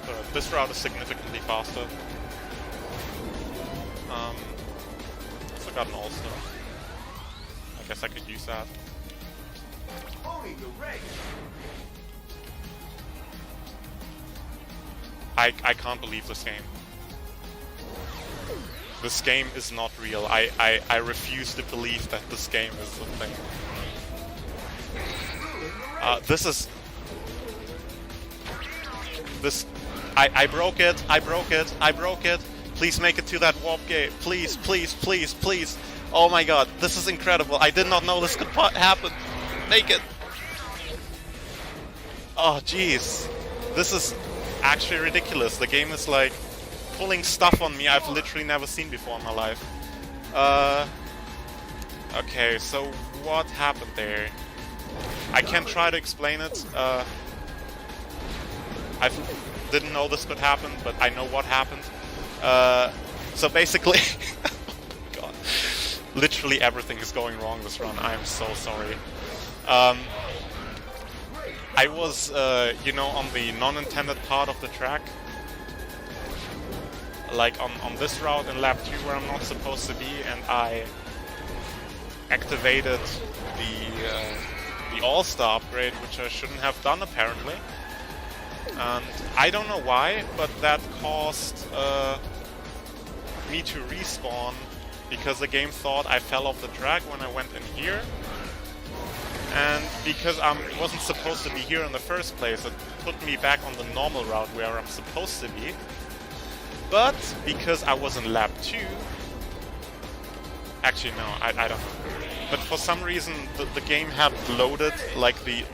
But this route is significantly faster. Also got an all-star. I guess I could use that. Owning the race. I can't believe this game. This game is not real. I refuse to believe that this game is a thing. I broke it. I broke it. I broke it. Please make it to that warp gate. Please, please, please, please. Oh my god, this is incredible. I did not know this could happen. Make it. Oh jeez. This is actually ridiculous. The game is like pulling stuff on me I've literally never seen before in my life. Okay, so what happened there? I can try to explain it. I didn't know this could happen, but I know what happened. So basically, oh god, literally everything is going wrong this run. I am so sorry. I was, you know, on the non-intended part of the track. Like on this route in lap 2 where I'm not supposed to be, and I activated the all-star upgrade, which I shouldn't have done apparently. And I don't know why, but that caused me to respawn because the game thought I fell off the track when I went in here. And because I wasn't supposed to be here in the first place, it put me back on the normal route where I'm supposed to be. But because I was in lap 2... Actually, no, I don't know. But for some reason, the game had loaded like the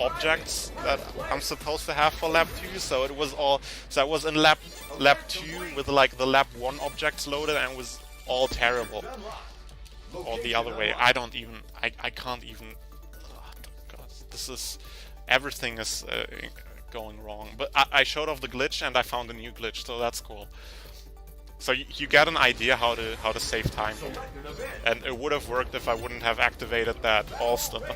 objects that I'm supposed to have for lap 2, so it was all... So I was in lap 2 with like the lap 1 objects loaded, and it was all terrible. Or the other way. I don't even... I can't even... Oh, God, this is... Everything is going wrong. But I showed off the glitch and I found a new glitch, so that's cool. So you get an idea how to save time here. And it would have worked if I wouldn't have activated that all-star.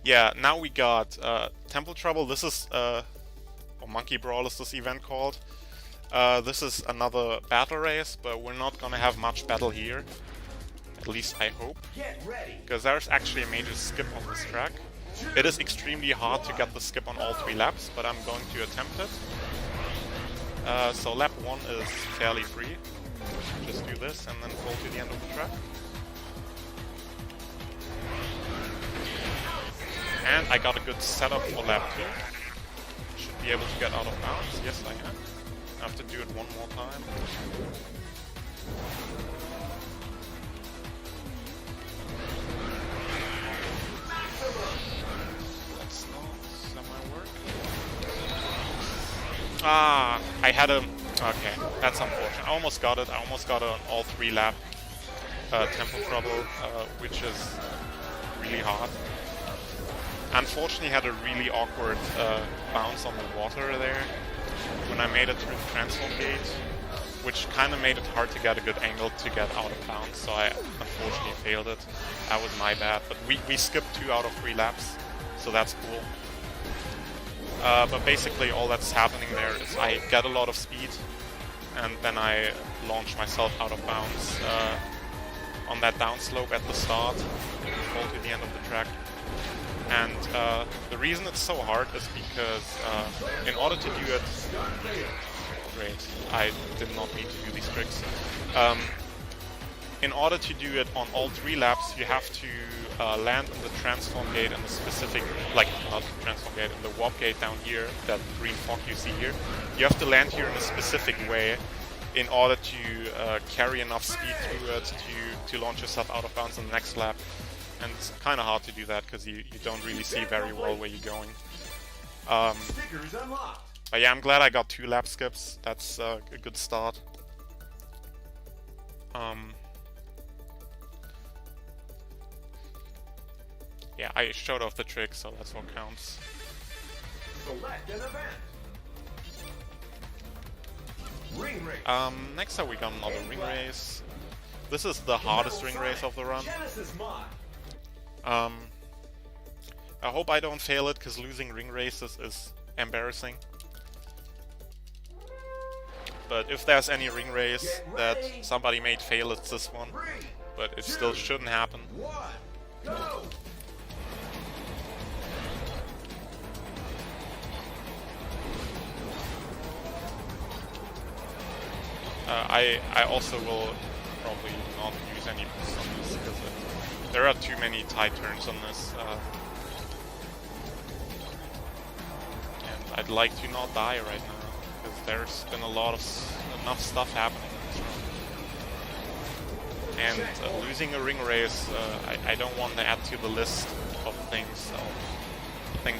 Yeah, now we got Temple Trouble. This is... or Monkey Brawl is this event called. This is another battle race, but we're not gonna have much battle here. At least I hope. Because there's actually a major skip on this track. It is extremely hard to get the skip on all 3 laps, but I'm going to attempt it. So lap 1 is fairly free. Just do this and then fall to the end of the track. And I got a good setup for lap 2. Should be able to get out of bounds. Yes, I am. I have to do it one more time. That's not semi-work. Ah, I had a... Okay, that's unfortunate. I almost got it. I almost got an all 3 lap Temple Trouble, which is really hard. Unfortunately, had a really awkward bounce on the water there when I made it through the transform gate, which kind of made it hard to get a good angle to get out of bounds, so I unfortunately failed it. That was my bad, but we skipped 2 out of 3 laps, so that's cool. But basically all that's happening there is I get a lot of speed, and then I launch myself out of bounds on that downslope at the start, fall to the end of the track. And the reason it's so hard is because in order to do it... Great, I did not mean to do these tricks. in order to do it on all 3 laps, you have to land in the transform gate in the specific, like not the transform gate, in the warp gate down here, that green fog you see here. You have to land here in a specific way in order to carry enough speed through it to launch yourself out of bounds on the next lap. And it's kind of hard to do that because you don't really see very well where you're going. Stickers unlocked. But yeah, I'm glad I got 2 lap skips. That's a good start. Yeah, I showed off the trick, so that's what counts. Select an event. Ring race. Next up we got another ring race. This is the hardest ring race of the run. Genesis mod. I hope I don't fail it, because losing ring races is embarrassing. But if there's any ring race that somebody made fail, it's this one. But it still shouldn't happen. 1, go. I also will probably not use any boost on this, because there are too many tight turns on this. And I'd like to not die right now, because there's been enough stuff happening in this run. And losing a ring race, I don't want to add to the list of things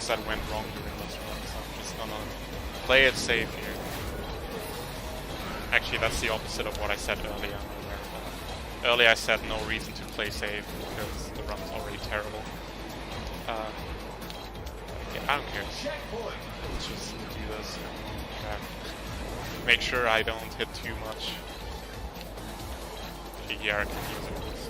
that went wrong during this run, so I'm just gonna play it safe here. Actually, that's the opposite of what I said earlier. Earlier I said no reason to play safe because the run's already terrible. Yeah, I don't care. Let's just do this and make sure I don't hit too much. Yeah, I can use a boost.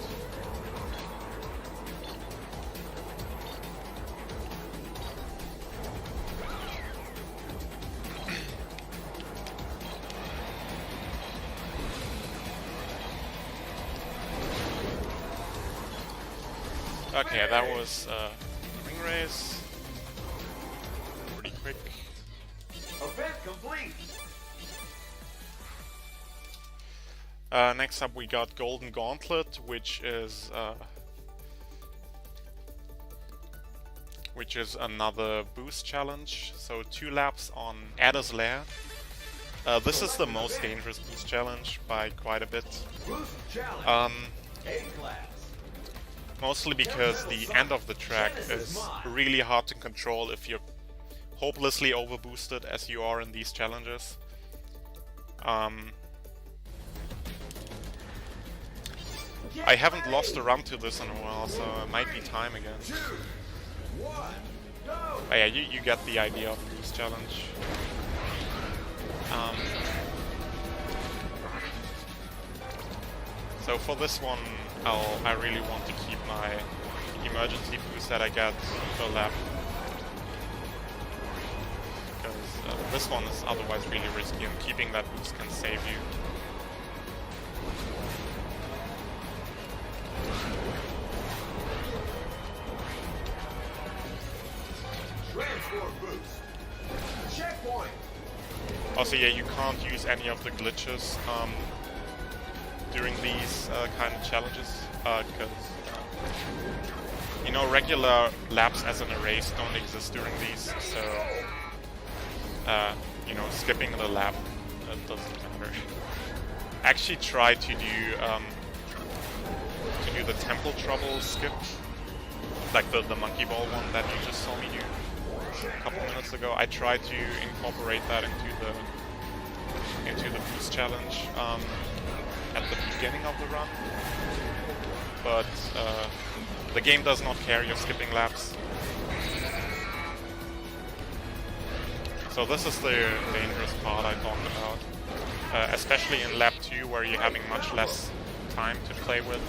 Okay, that was ring race. Pretty quick. Event complete. Next up we got Golden Gauntlet, which is another boost challenge. So 2 laps on Adder's Lair. This is the most dangerous boost challenge by quite a bit. Boost challenge. A-class. Mostly because the end of the track is really hard to control if you're hopelessly overboosted as you are in these challenges. I haven't lost a run to this in a while, so it might be time again. 2, 1, go. But yeah, you get the idea of the boost challenge. So for this one, I really want to keep my emergency boost that I get per lap. Because this one is otherwise really risky, and keeping that boost can save you. Transport boost. Checkpoint. Also, yeah, you can't use any of the glitches during these kind of challenges, because you know, regular laps as in a race don't exist during these, so you know, skipping the lap doesn't matter. Actually try to do the Temple Trouble skip, like the monkey ball one that you just saw me do a couple minutes ago. I tried to incorporate that into the boost challenge at the beginning of the run, but the game does not care you're skipping laps. So this is the dangerous part I talked about, especially in lap 2 where you're having much less time to play with.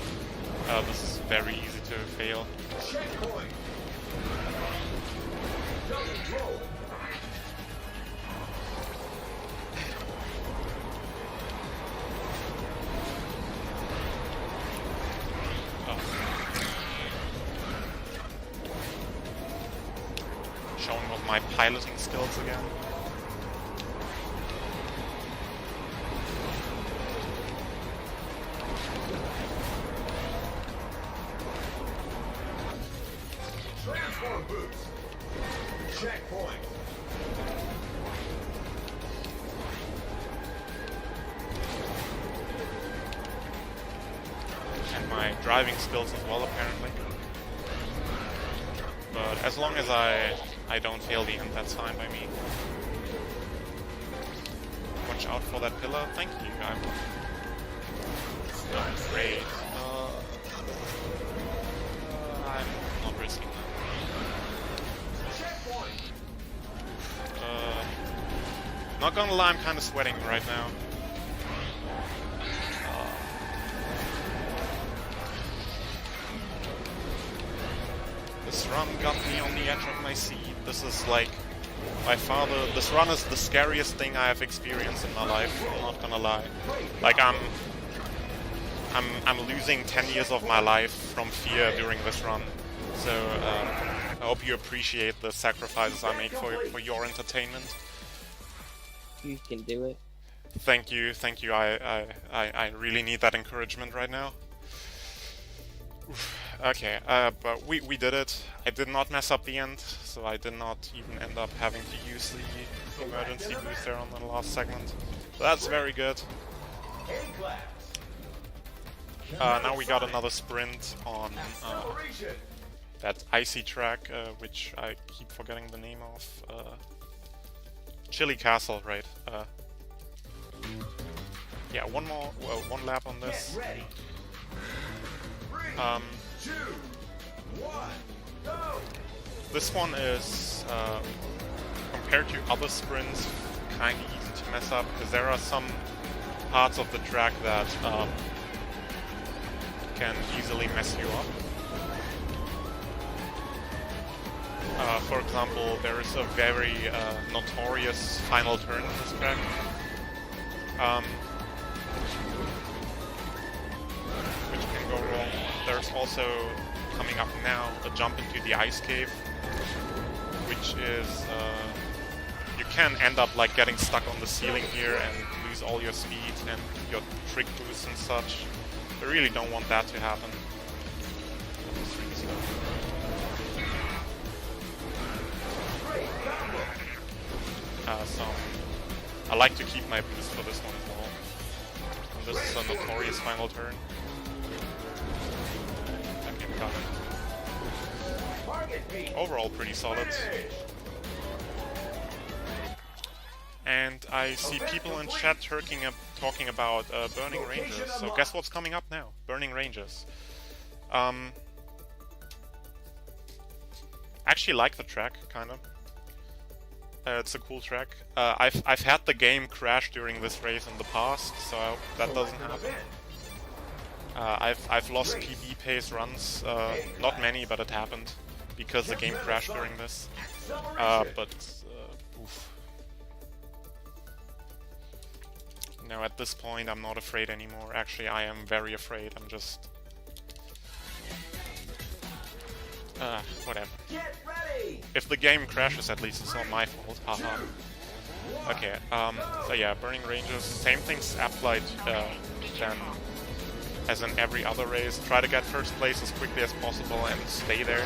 This is very easy to fail. Checkpoint. Double roll. Showing off my piloting skills again. boost. Checkpoint. And my driving skills as well, apparently. But as long as I don't fail the end, that's fine by me. Watch out for that pillar. Thank you. I'm great. I'm not risking that. Checkpoint. Not gonna lie, I'm kind of sweating right now. This run got me on the edge of my seat. This is like, this run is the scariest thing I have experienced in my life, I'm not gonna lie. Like I'm losing 10 years of my life from fear during this run. So I hope you appreciate the sacrifices I make for your entertainment. You can do it. Thank you. I really need that encouragement right now. Okay, but we did it. I did not mess up the end, so I did not even end up having to use the emergency booster on the last segment. So that's very good. Now we got another sprint on that icy track, which I keep forgetting the name of. Chili Castle, right? Yeah, one lap on this. This one is, compared to other sprints, kind of easy to mess up, because there are some parts of the track that can easily mess you up. For example, there is a very notorious final turn in this track. Which can go wrong. There's also, coming up now, a jump into the ice cave, which is, you can end up like getting stuck on the ceiling here and lose all your speed and your trick boosts and such. I really don't want that to happen. So I like to keep my boost for this one as well. And this is a notorious final turn. Okay, got it. Overall pretty solid. And I see people in chat talking about Burning Ranges. So guess what's coming up now? Burning Ranges. Actually like the track, kinda. It's a cool track. I've had the game crash during this race in the past, so I hope that doesn't happen. I've lost PB pace runs, not many, but it happened because the game crashed during this. Oof. No, at this point I'm not afraid anymore. Actually, I am very afraid. I'm just whatever. If the game crashes, at least it's not my fault. Haha. Okay, so yeah, Burning Ranges, same things applied then as in every other race. Try to get first place as quickly as possible and stay there.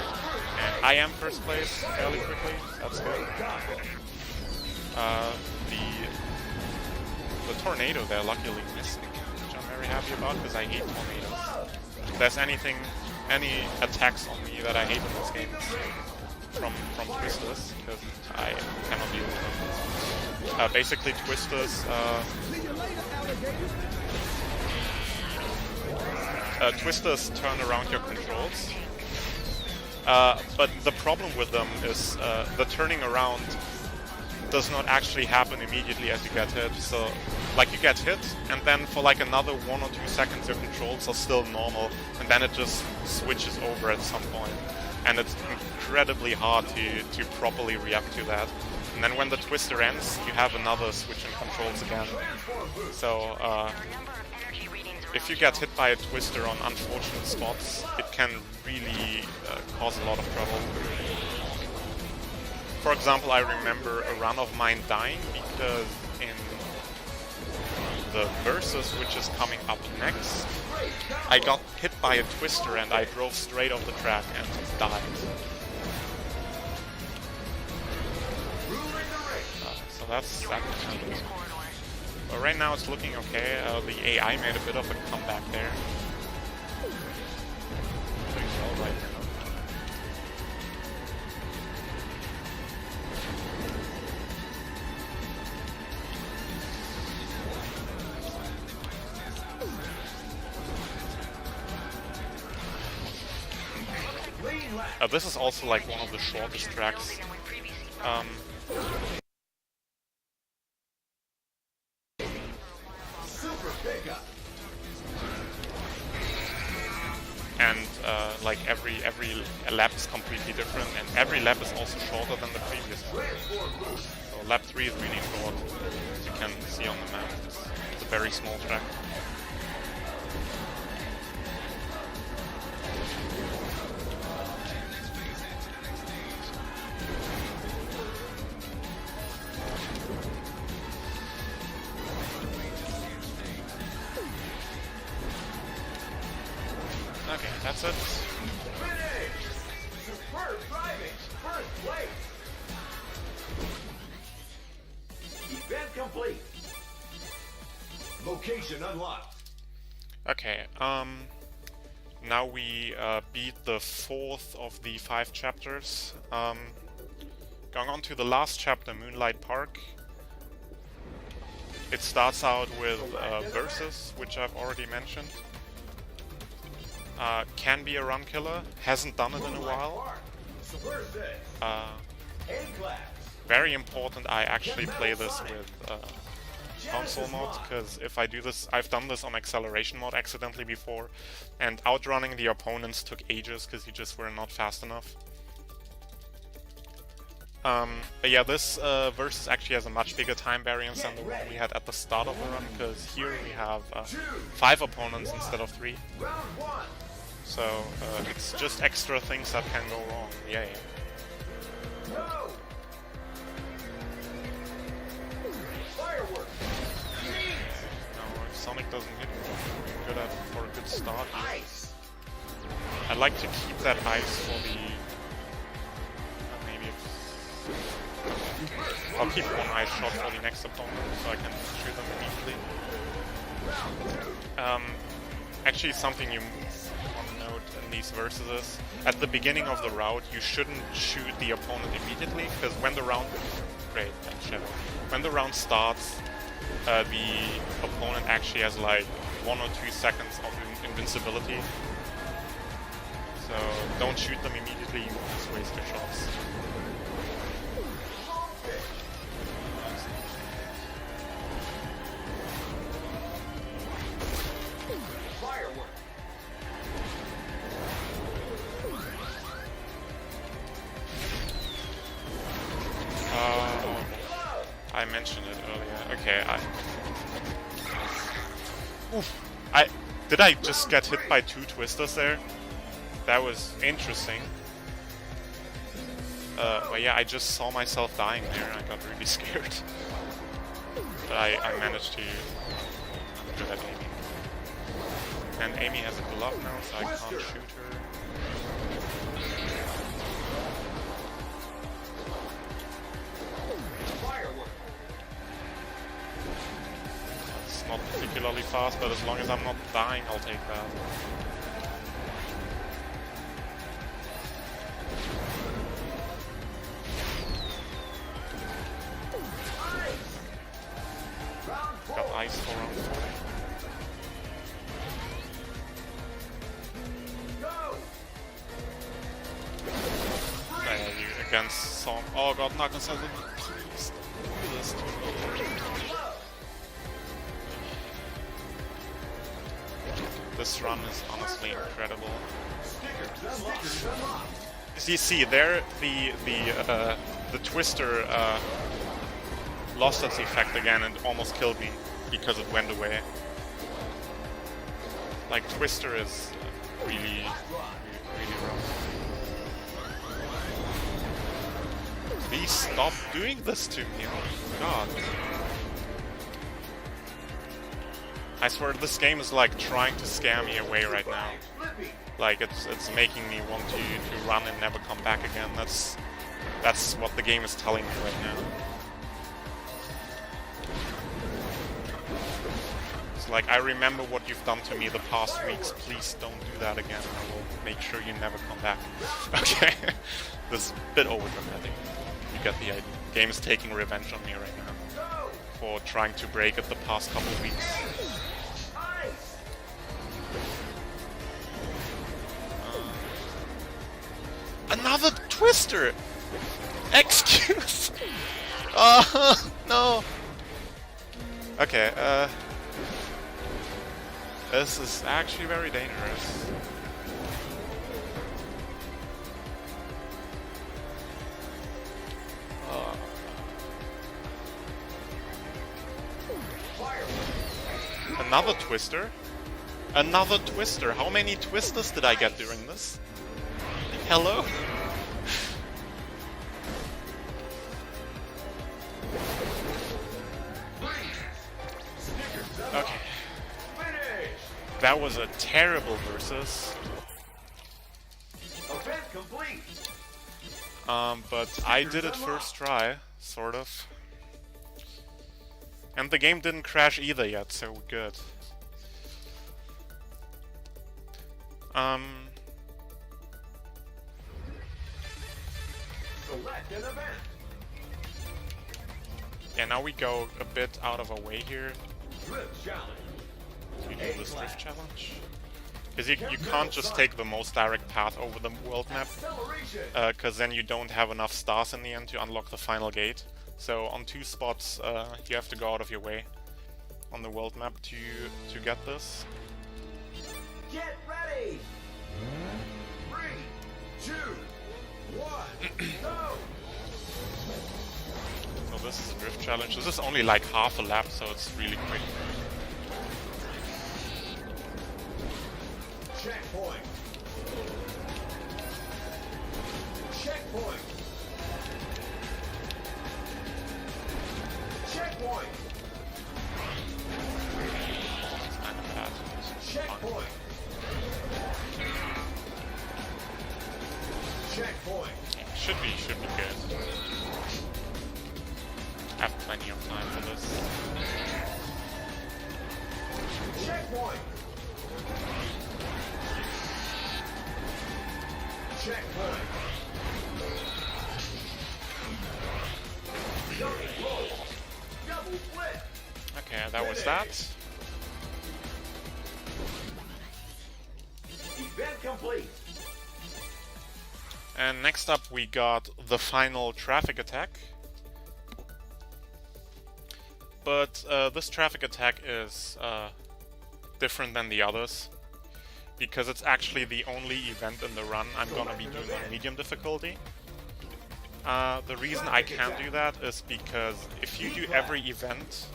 And I am first place fairly quickly, that's good. The tornado there luckily missing, which I'm very happy about because I hate tornadoes. If there's any attacks on me that I hate in this game, from Twisters, because I cannot deal with them. Basically, Twisters Twisters turn around your controls, but the problem with them is the turning around does not actually happen immediately as you get hit. So, like, you get hit, and then for like another 1 or 2 seconds your controls are still normal, and then it just switches over at some point. And it's incredibly hard to properly react to that. And then when the twister ends, you have another switch in controls again. So, if you get hit by a twister on unfortunate spots, it can really cause a lot of trouble. For example, I remember a run of mine dying because in the Versus, which is coming up next, I got hit by a twister and I drove straight off the track and died. that's that. But right now it's looking okay. The AI made a bit of a comeback there. Doing well right now. This is also like one of the shortest tracks. And like every lap is completely different, and every lap is also shorter than the previous one. So lap 3 is really short, as you can see on the map. It's a very small track. Okay, that's it. Superb driving! First place! Event complete! Location unlocked. Okay, now we beat the 4th of the 5 chapters. Going on to the last chapter, Moonlight Park. It starts out with Versus, which I've already mentioned. Can be a run killer, hasn't done it in a while. Very important I actually play this with console mod, because if I do this, I've done this on acceleration mode accidentally before, and outrunning the opponents took ages because you just were not fast enough. But yeah, this Versus actually has a much bigger time variance than the one we had at the start of the run, because here we have 5 opponents instead of 3. So it's just extra things that can go wrong. Yay. No, if Sonic doesn't hit, we're good for a good start here. I'd like to keep that ice for the... maybe I'll keep one ice shot for the next opponent so I can shoot them immediately. Actually, something you want to note in these verses is, at the beginning of the round, you shouldn't shoot the opponent immediately, because when the round... Great, and Shadow. When the round starts, the opponent actually has like 1 or 2 seconds of invincibility. So don't shoot them immediately, you just waste your shots. I mentioned it earlier. Okay, did I just get hit by 2 twisters there? That was interesting. But yeah, I just saw myself dying there and I got really scared. But I managed to do that Amy. And Amy has a glove now, so I can't shoot her. Not particularly fast, but as long as I'm not dying, I'll take that. Got ice for round 4. Against some... Oh god, Knuckles has a... Please do this to me. This run is honestly incredible. As you see there, the twister lost its effect again and almost killed me because it went away. Like, Twister is really rough. Please stop doing this to me, oh my god. I swear this game is like trying to scare me away right now. Like it's making me want to run and never come back again. That's what the game is telling me right now. Like, I remember what you've done to me the past weeks. Please don't do that again. I will make sure you never come back. Okay. This is a bit overdramatic. You get the idea. Game is taking revenge on me right now for trying to break it the past couple weeks. Another twister! Excuse! No! Okay, this is actually very dangerous. Another twister? Another twister? How many twisters did I get during this? Hello? Okay. That was a terrible versus. Event complete. But I did it first try, sort of. And the game didn't crash either yet, so we're good. Select an event. Yeah, now we go a bit out of our way here Drift challenge. to do this drift challenge. Because you can't just take the most direct path over the world map, Acceleration. because then you don't have enough stars in the end to unlock the final gate. So on 2 spots, you have to go out of your way on the world map to get this. Get ready. 3, 2, 1, go. So this is a drift challenge. This is only like half a lap, so it's really quick. Checkpoint. Checkpoint. Checkpoint. It's kind of bad. Checkpoint. Checkpoint. Yeah, should be good. I have plenty of time for this. Checkpoint. Checkpoint. Double roll. Double flip. Okay, that was that. Event complete. And next up we got the final traffic attack. But this traffic attack is different than the others, because it's actually the only event in the run I'm gonna be doing on medium difficulty. The reason I can't do that is because if you do every event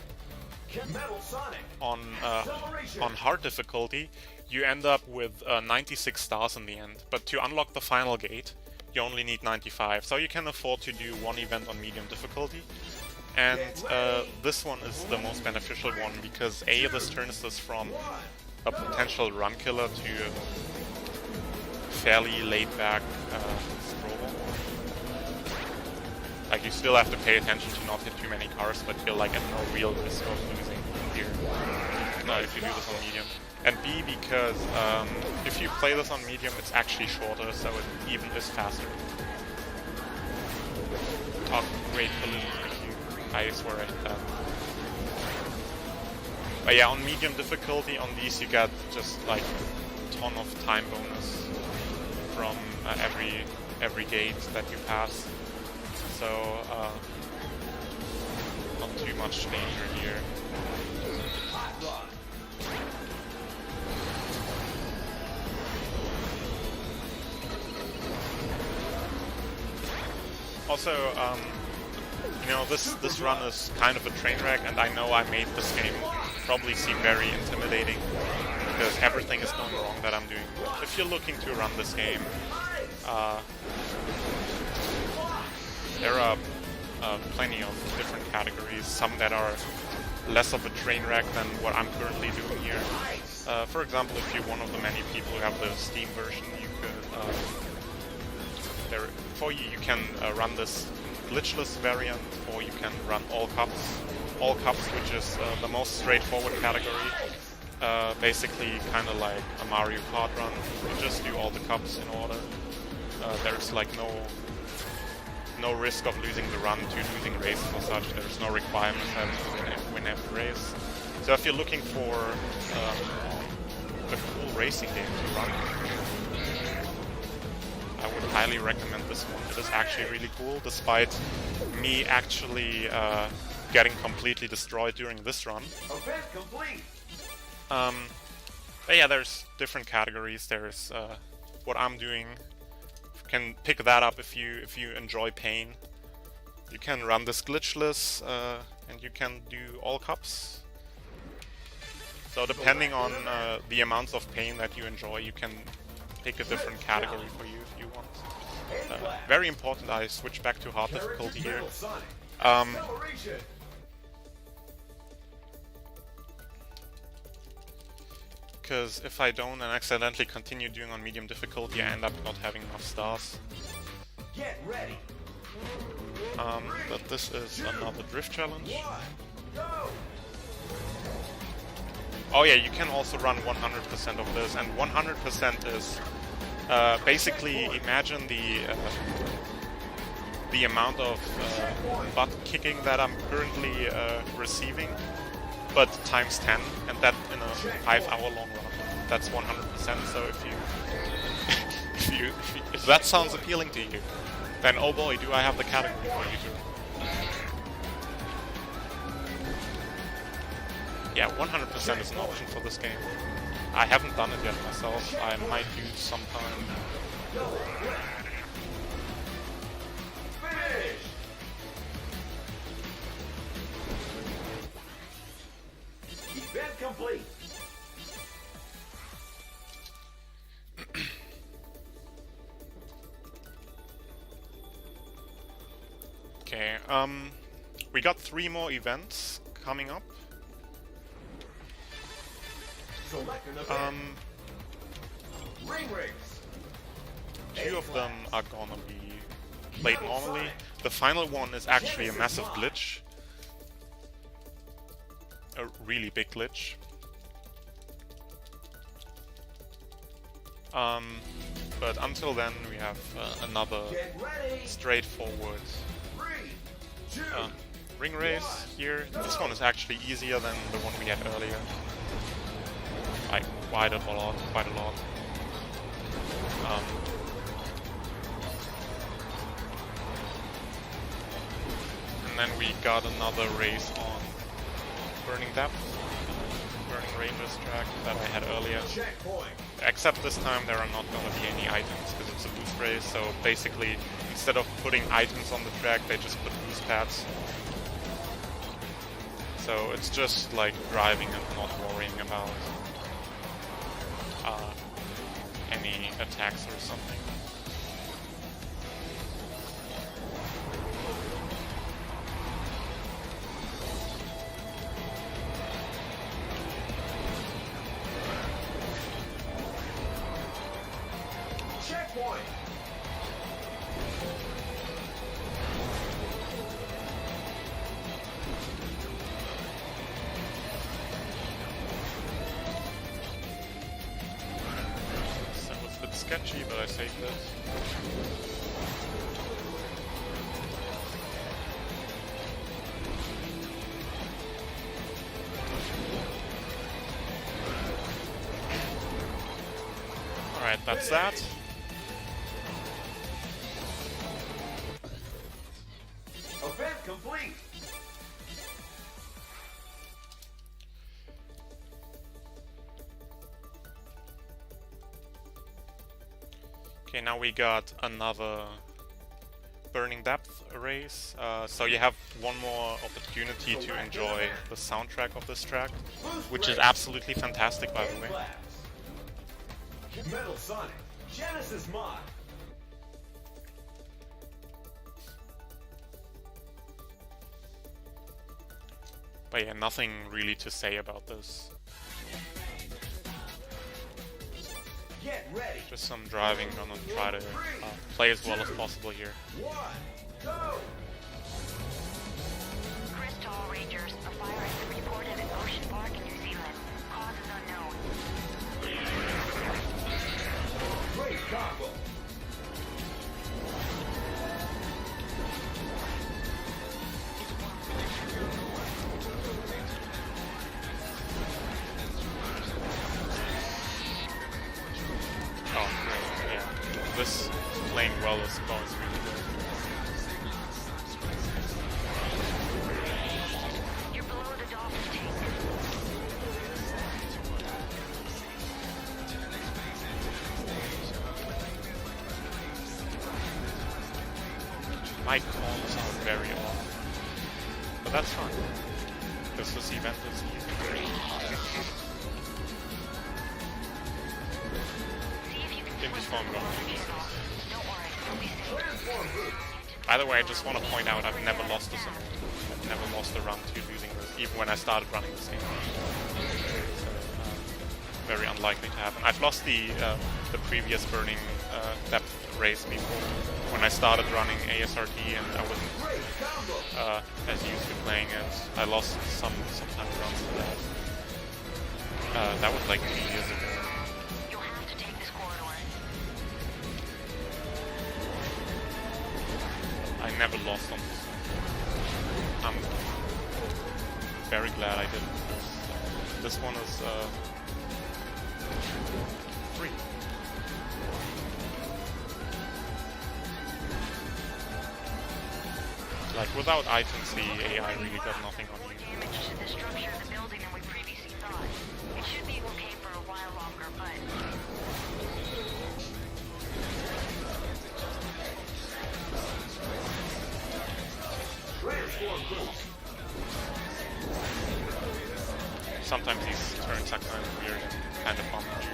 Metal Sonic. on hard difficulty, you end up with 96 stars in the end. But to unlock the final gate, you only need 95. So you can afford to do one event on medium difficulty. And this one is the most beneficial one because A, this turns this from a potential run killer to a fairly laid-back stroll. Like, you still have to pay attention to not hit too many cars, but you're like at no real risk of losing here if you do this on medium. And B, because if you play this on medium, it's actually shorter, so it even is faster. Oh, great collision, thank you. I swear I hit that. But yeah, on medium difficulty, on these you get just like a ton of time bonus from every gate that you pass. So not too much danger here. Also, you know, this run is kind of a train wreck, and I know I made this game probably seem very intimidating because everything is going wrong that I'm doing. If you're looking to run this game, there are plenty of different categories, some that are less of a train wreck than what I'm currently doing here. For example, if you're one of the many people who have the Steam version, you could, you can run this glitchless variant, or you can run all cups. All cups, which is the most straightforward category. basically kind of like a Mario Kart run. You just do all the cups in order. There's like no risk of losing the run to losing races or such. There's no requirement having to win every race. So if you're looking for a cool racing game to run, I would highly recommend this one. It is actually really cool, despite me actually getting completely destroyed during this run. Event complete. But yeah, there's different categories. There's what I'm doing. You can pick that up if you enjoy pain. You can run this glitchless, and you can do all cups. So depending on the amounts of pain that you enjoy, you can pick a different category for you if you want. Very important, I switch back to hard difficulty here. Because if I don't and accidentally continue doing on medium difficulty, I end up not having enough stars. Get ready. But this is another drift challenge. Oh yeah, you can also run 100% of this, and 100% is basically, imagine the amount of butt kicking that I'm currently receiving, but times 10, and that in a 5-hour-long run. That's 100%. So if that sounds appealing to you, then oh boy, do I have the category for you too. Yeah, 100% is an option for this game. I haven't done it yet myself. I might do it sometime. Finish. Event complete. Okay, we got 3 more events coming up. Select an event. Ring race. 2 of them are gonna be played normally. The final one is actually a massive glitch. A really big glitch. But until then we have another Get ready. straightforward 3, 2. ring race here. This one is actually easier than the one we had earlier. Like quite a lot. And then we got another race on Burning Ranger's track that I had earlier. Checkpoint. Except this time there are not going to be any items because it's a boost race, so basically instead of putting items on the track they just put boost pads. So it's just like driving and not worrying about any attacks or something. Checkpoint. So it's a bit sketchy, but I saved it. Alright, that's that. Event complete. Okay, now we got another Burning Depth race. So you have one more opportunity to enjoy the soundtrack of this track, which is absolutely fantastic, by the way. Metal Sonic. Genesis mod. But yeah, nothing really to say about this. Get ready. Just some driving. I'm gonna try to play as well as possible here. 1, go. Crystal Rangers, a fire has been reported at Ocean Park in New Zealand. Cause is unknown. combo. Oh, great, yeah. This playing well is going really good. You're below the dolphin tank. My calls are very off. But that's fine. Because this event is easy. Fun going. Don't worry, you'll be safe. Transform boost. By the way, I just want to point out I've never lost this in I've never lost a run to losing this, even when I started running this game. So, very unlikely to happen. I've lost the previous burning depth race before when I started running ASRT and I wasn't Great combo. as used to playing it. I lost sometimes runs to that. That was like 2 years ago. You'll have to take this corridor. I never lost on this. I'm very glad I didn't. This one is free. Like without items, the AI really got nothing on you. Damage to the structure of the building than we previously thought. It should be okay for a while longer, but Transform boost. Sometimes these turns are kind of weird and kind of bump you.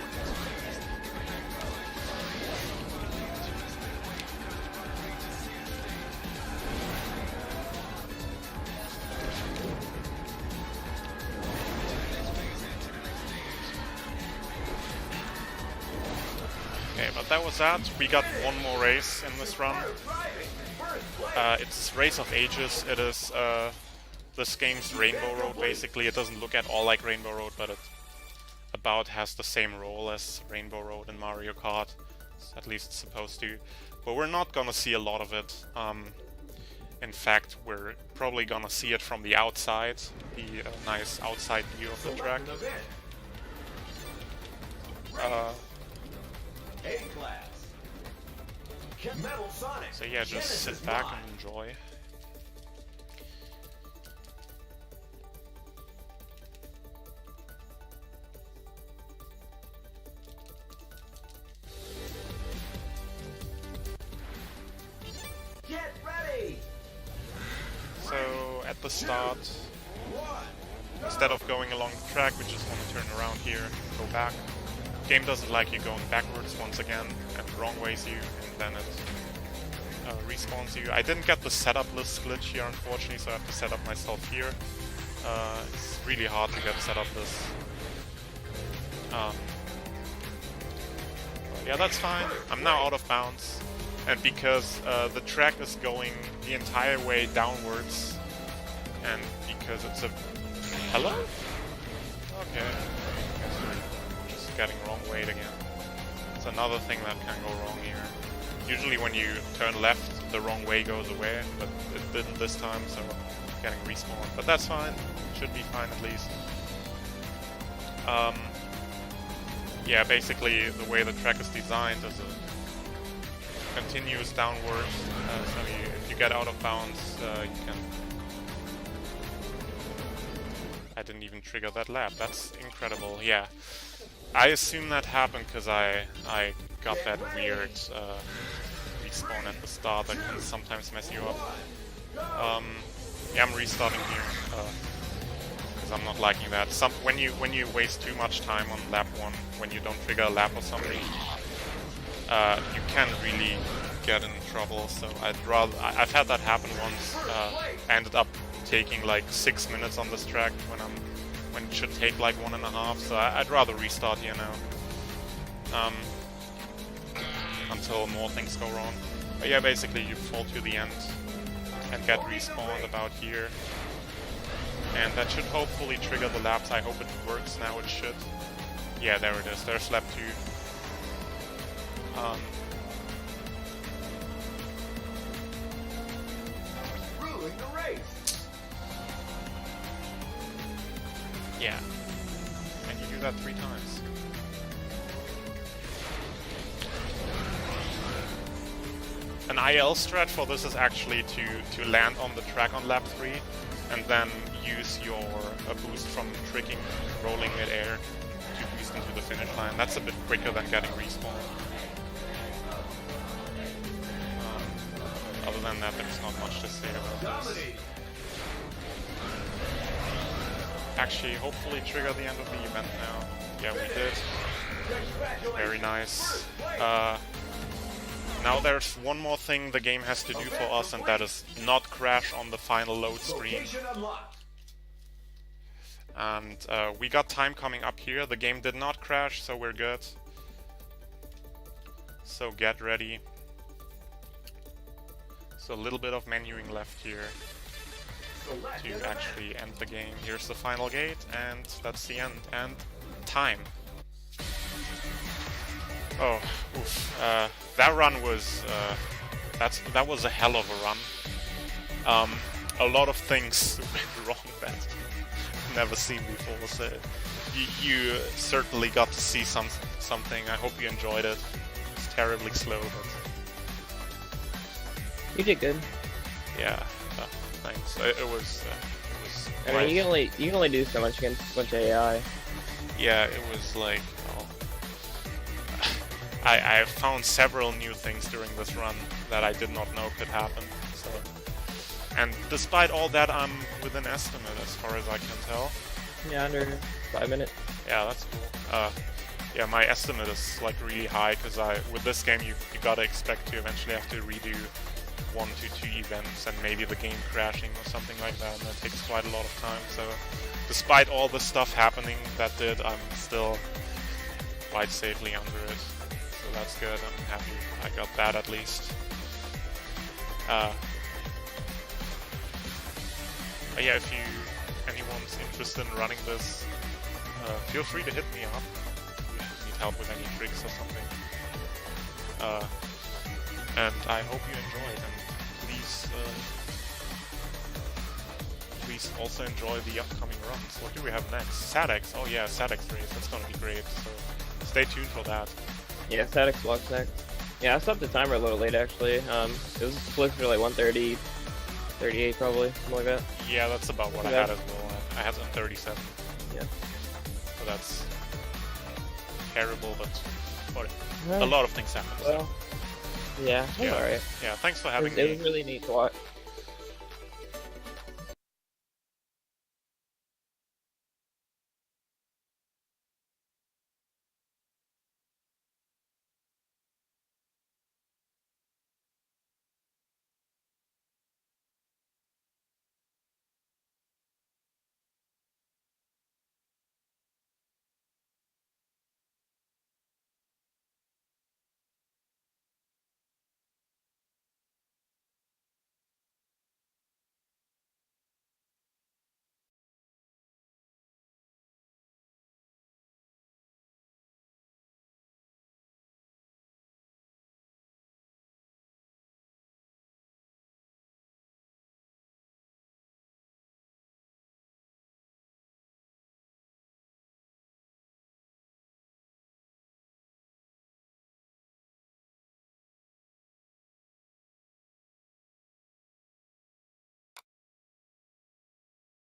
Okay, but that was that. We got one more race in this run. It's Race of Ages. It is this game's Rainbow Road, basically. It doesn't look at all like Rainbow Road, but it about has the same role as Rainbow Road in Mario Kart. It's at least supposed to. But we're not gonna see a lot of it. In fact, we're probably gonna see it from the outside, the nice outside view of the track. A-class. Metal Sonic. So yeah, just Genesis sit back mod. and enjoy. Get ready. So at the start, One. instead of going along the track, we just want to turn around here, go back. Game doesn't like you going backwards once again, and wrong ways you, and then it respawns you. I didn't get the setup list glitch here, unfortunately, so I have to set up myself here. It's really hard to get setup lists. Yeah, that's fine. I'm now out of bounds, and because the track is going the entire way downwards, and because it's a... Hello? Okay. Just getting wrong weight again. It's another thing that can go wrong here. Usually when you turn left, the wrong way goes away, but it didn't this time, so getting respawned. But that's fine. Should be fine at least. Yeah, basically the way the track is designed is a continuous downward. So if you get out of bounds, you can... I didn't even trigger that lap. That's incredible. Yeah, I assume that happened because I got that weird respawn at the start that can sometimes mess you up. Yeah, I'm restarting here because I'm not liking that. When you waste too much time on lap 1, when you don't trigger a lap or something, you can really get in trouble. So I've had that happen once. I ended up taking like 6 minutes on this track when it should take like 1.5. So I'd rather restart here now until more things go wrong. But yeah, basically you fall to the end and get respawned about here, and that should hopefully trigger the laps. I hope it works now. It should. Yeah, there it is. There's lap 2. Ruling the race. Yeah. And you do that 3 times. An IL strat for this is actually to land on the track on lap 3 and then use your boost from tricking, rolling mid-air to boost into the finish line. That's a bit quicker than getting respawn. Other than that, there's not much to say about this. Actually, hopefully trigger the end of the event now. Yeah, we did. Very nice. Now there's one more thing the game has to do for us, and that is not crash on the final load screen. And we got time coming up here. The game did not crash, so we're good. So get ready. So a little bit of menuing left here to actually end the game. Here's the final gate, and that's the end. And time. Oh, oof. That run was that was a hell of a run. A lot of things went wrong that I've never seen before. So you certainly got to see something. I hope you enjoyed it. It's terribly slow, but You did good. yeah, thanks. It was. I mean, you can only do so much against a bunch of AI. Yeah, it was like. I found several new things during this run that I did not know could happen. So, and despite all that, I'm with an estimate as far as I can tell. Yeah, under 5 minutes. Yeah, that's cool. Yeah, my estimate is like really high because with this game you gotta expect to eventually have to redo 1 to 2 events and maybe the game crashing or something like that, and that takes quite a lot of time. So, despite all the stuff happening that did, I'm still quite safely under it. So that's good. I'm happy I got that at least. But yeah, if anyone's interested in running this, feel free to hit me up if you need help with any tricks or something. And I hope you enjoyed, and please also enjoy the upcoming runs. What do we have next? SADX. Oh yeah, SADX race. That's gonna be great. So stay tuned for that. Yeah, SADX vlogs next. Yeah, I stopped the timer a little late actually. It was supposed to be like 1:30, 38 probably, something like that. Yeah, that's about what I had as well. I had on 37. Yeah. So that's terrible, but whatever. A lot of things happen. Well, yeah, it was alright. Yeah, thanks for having me. It was really neat to watch.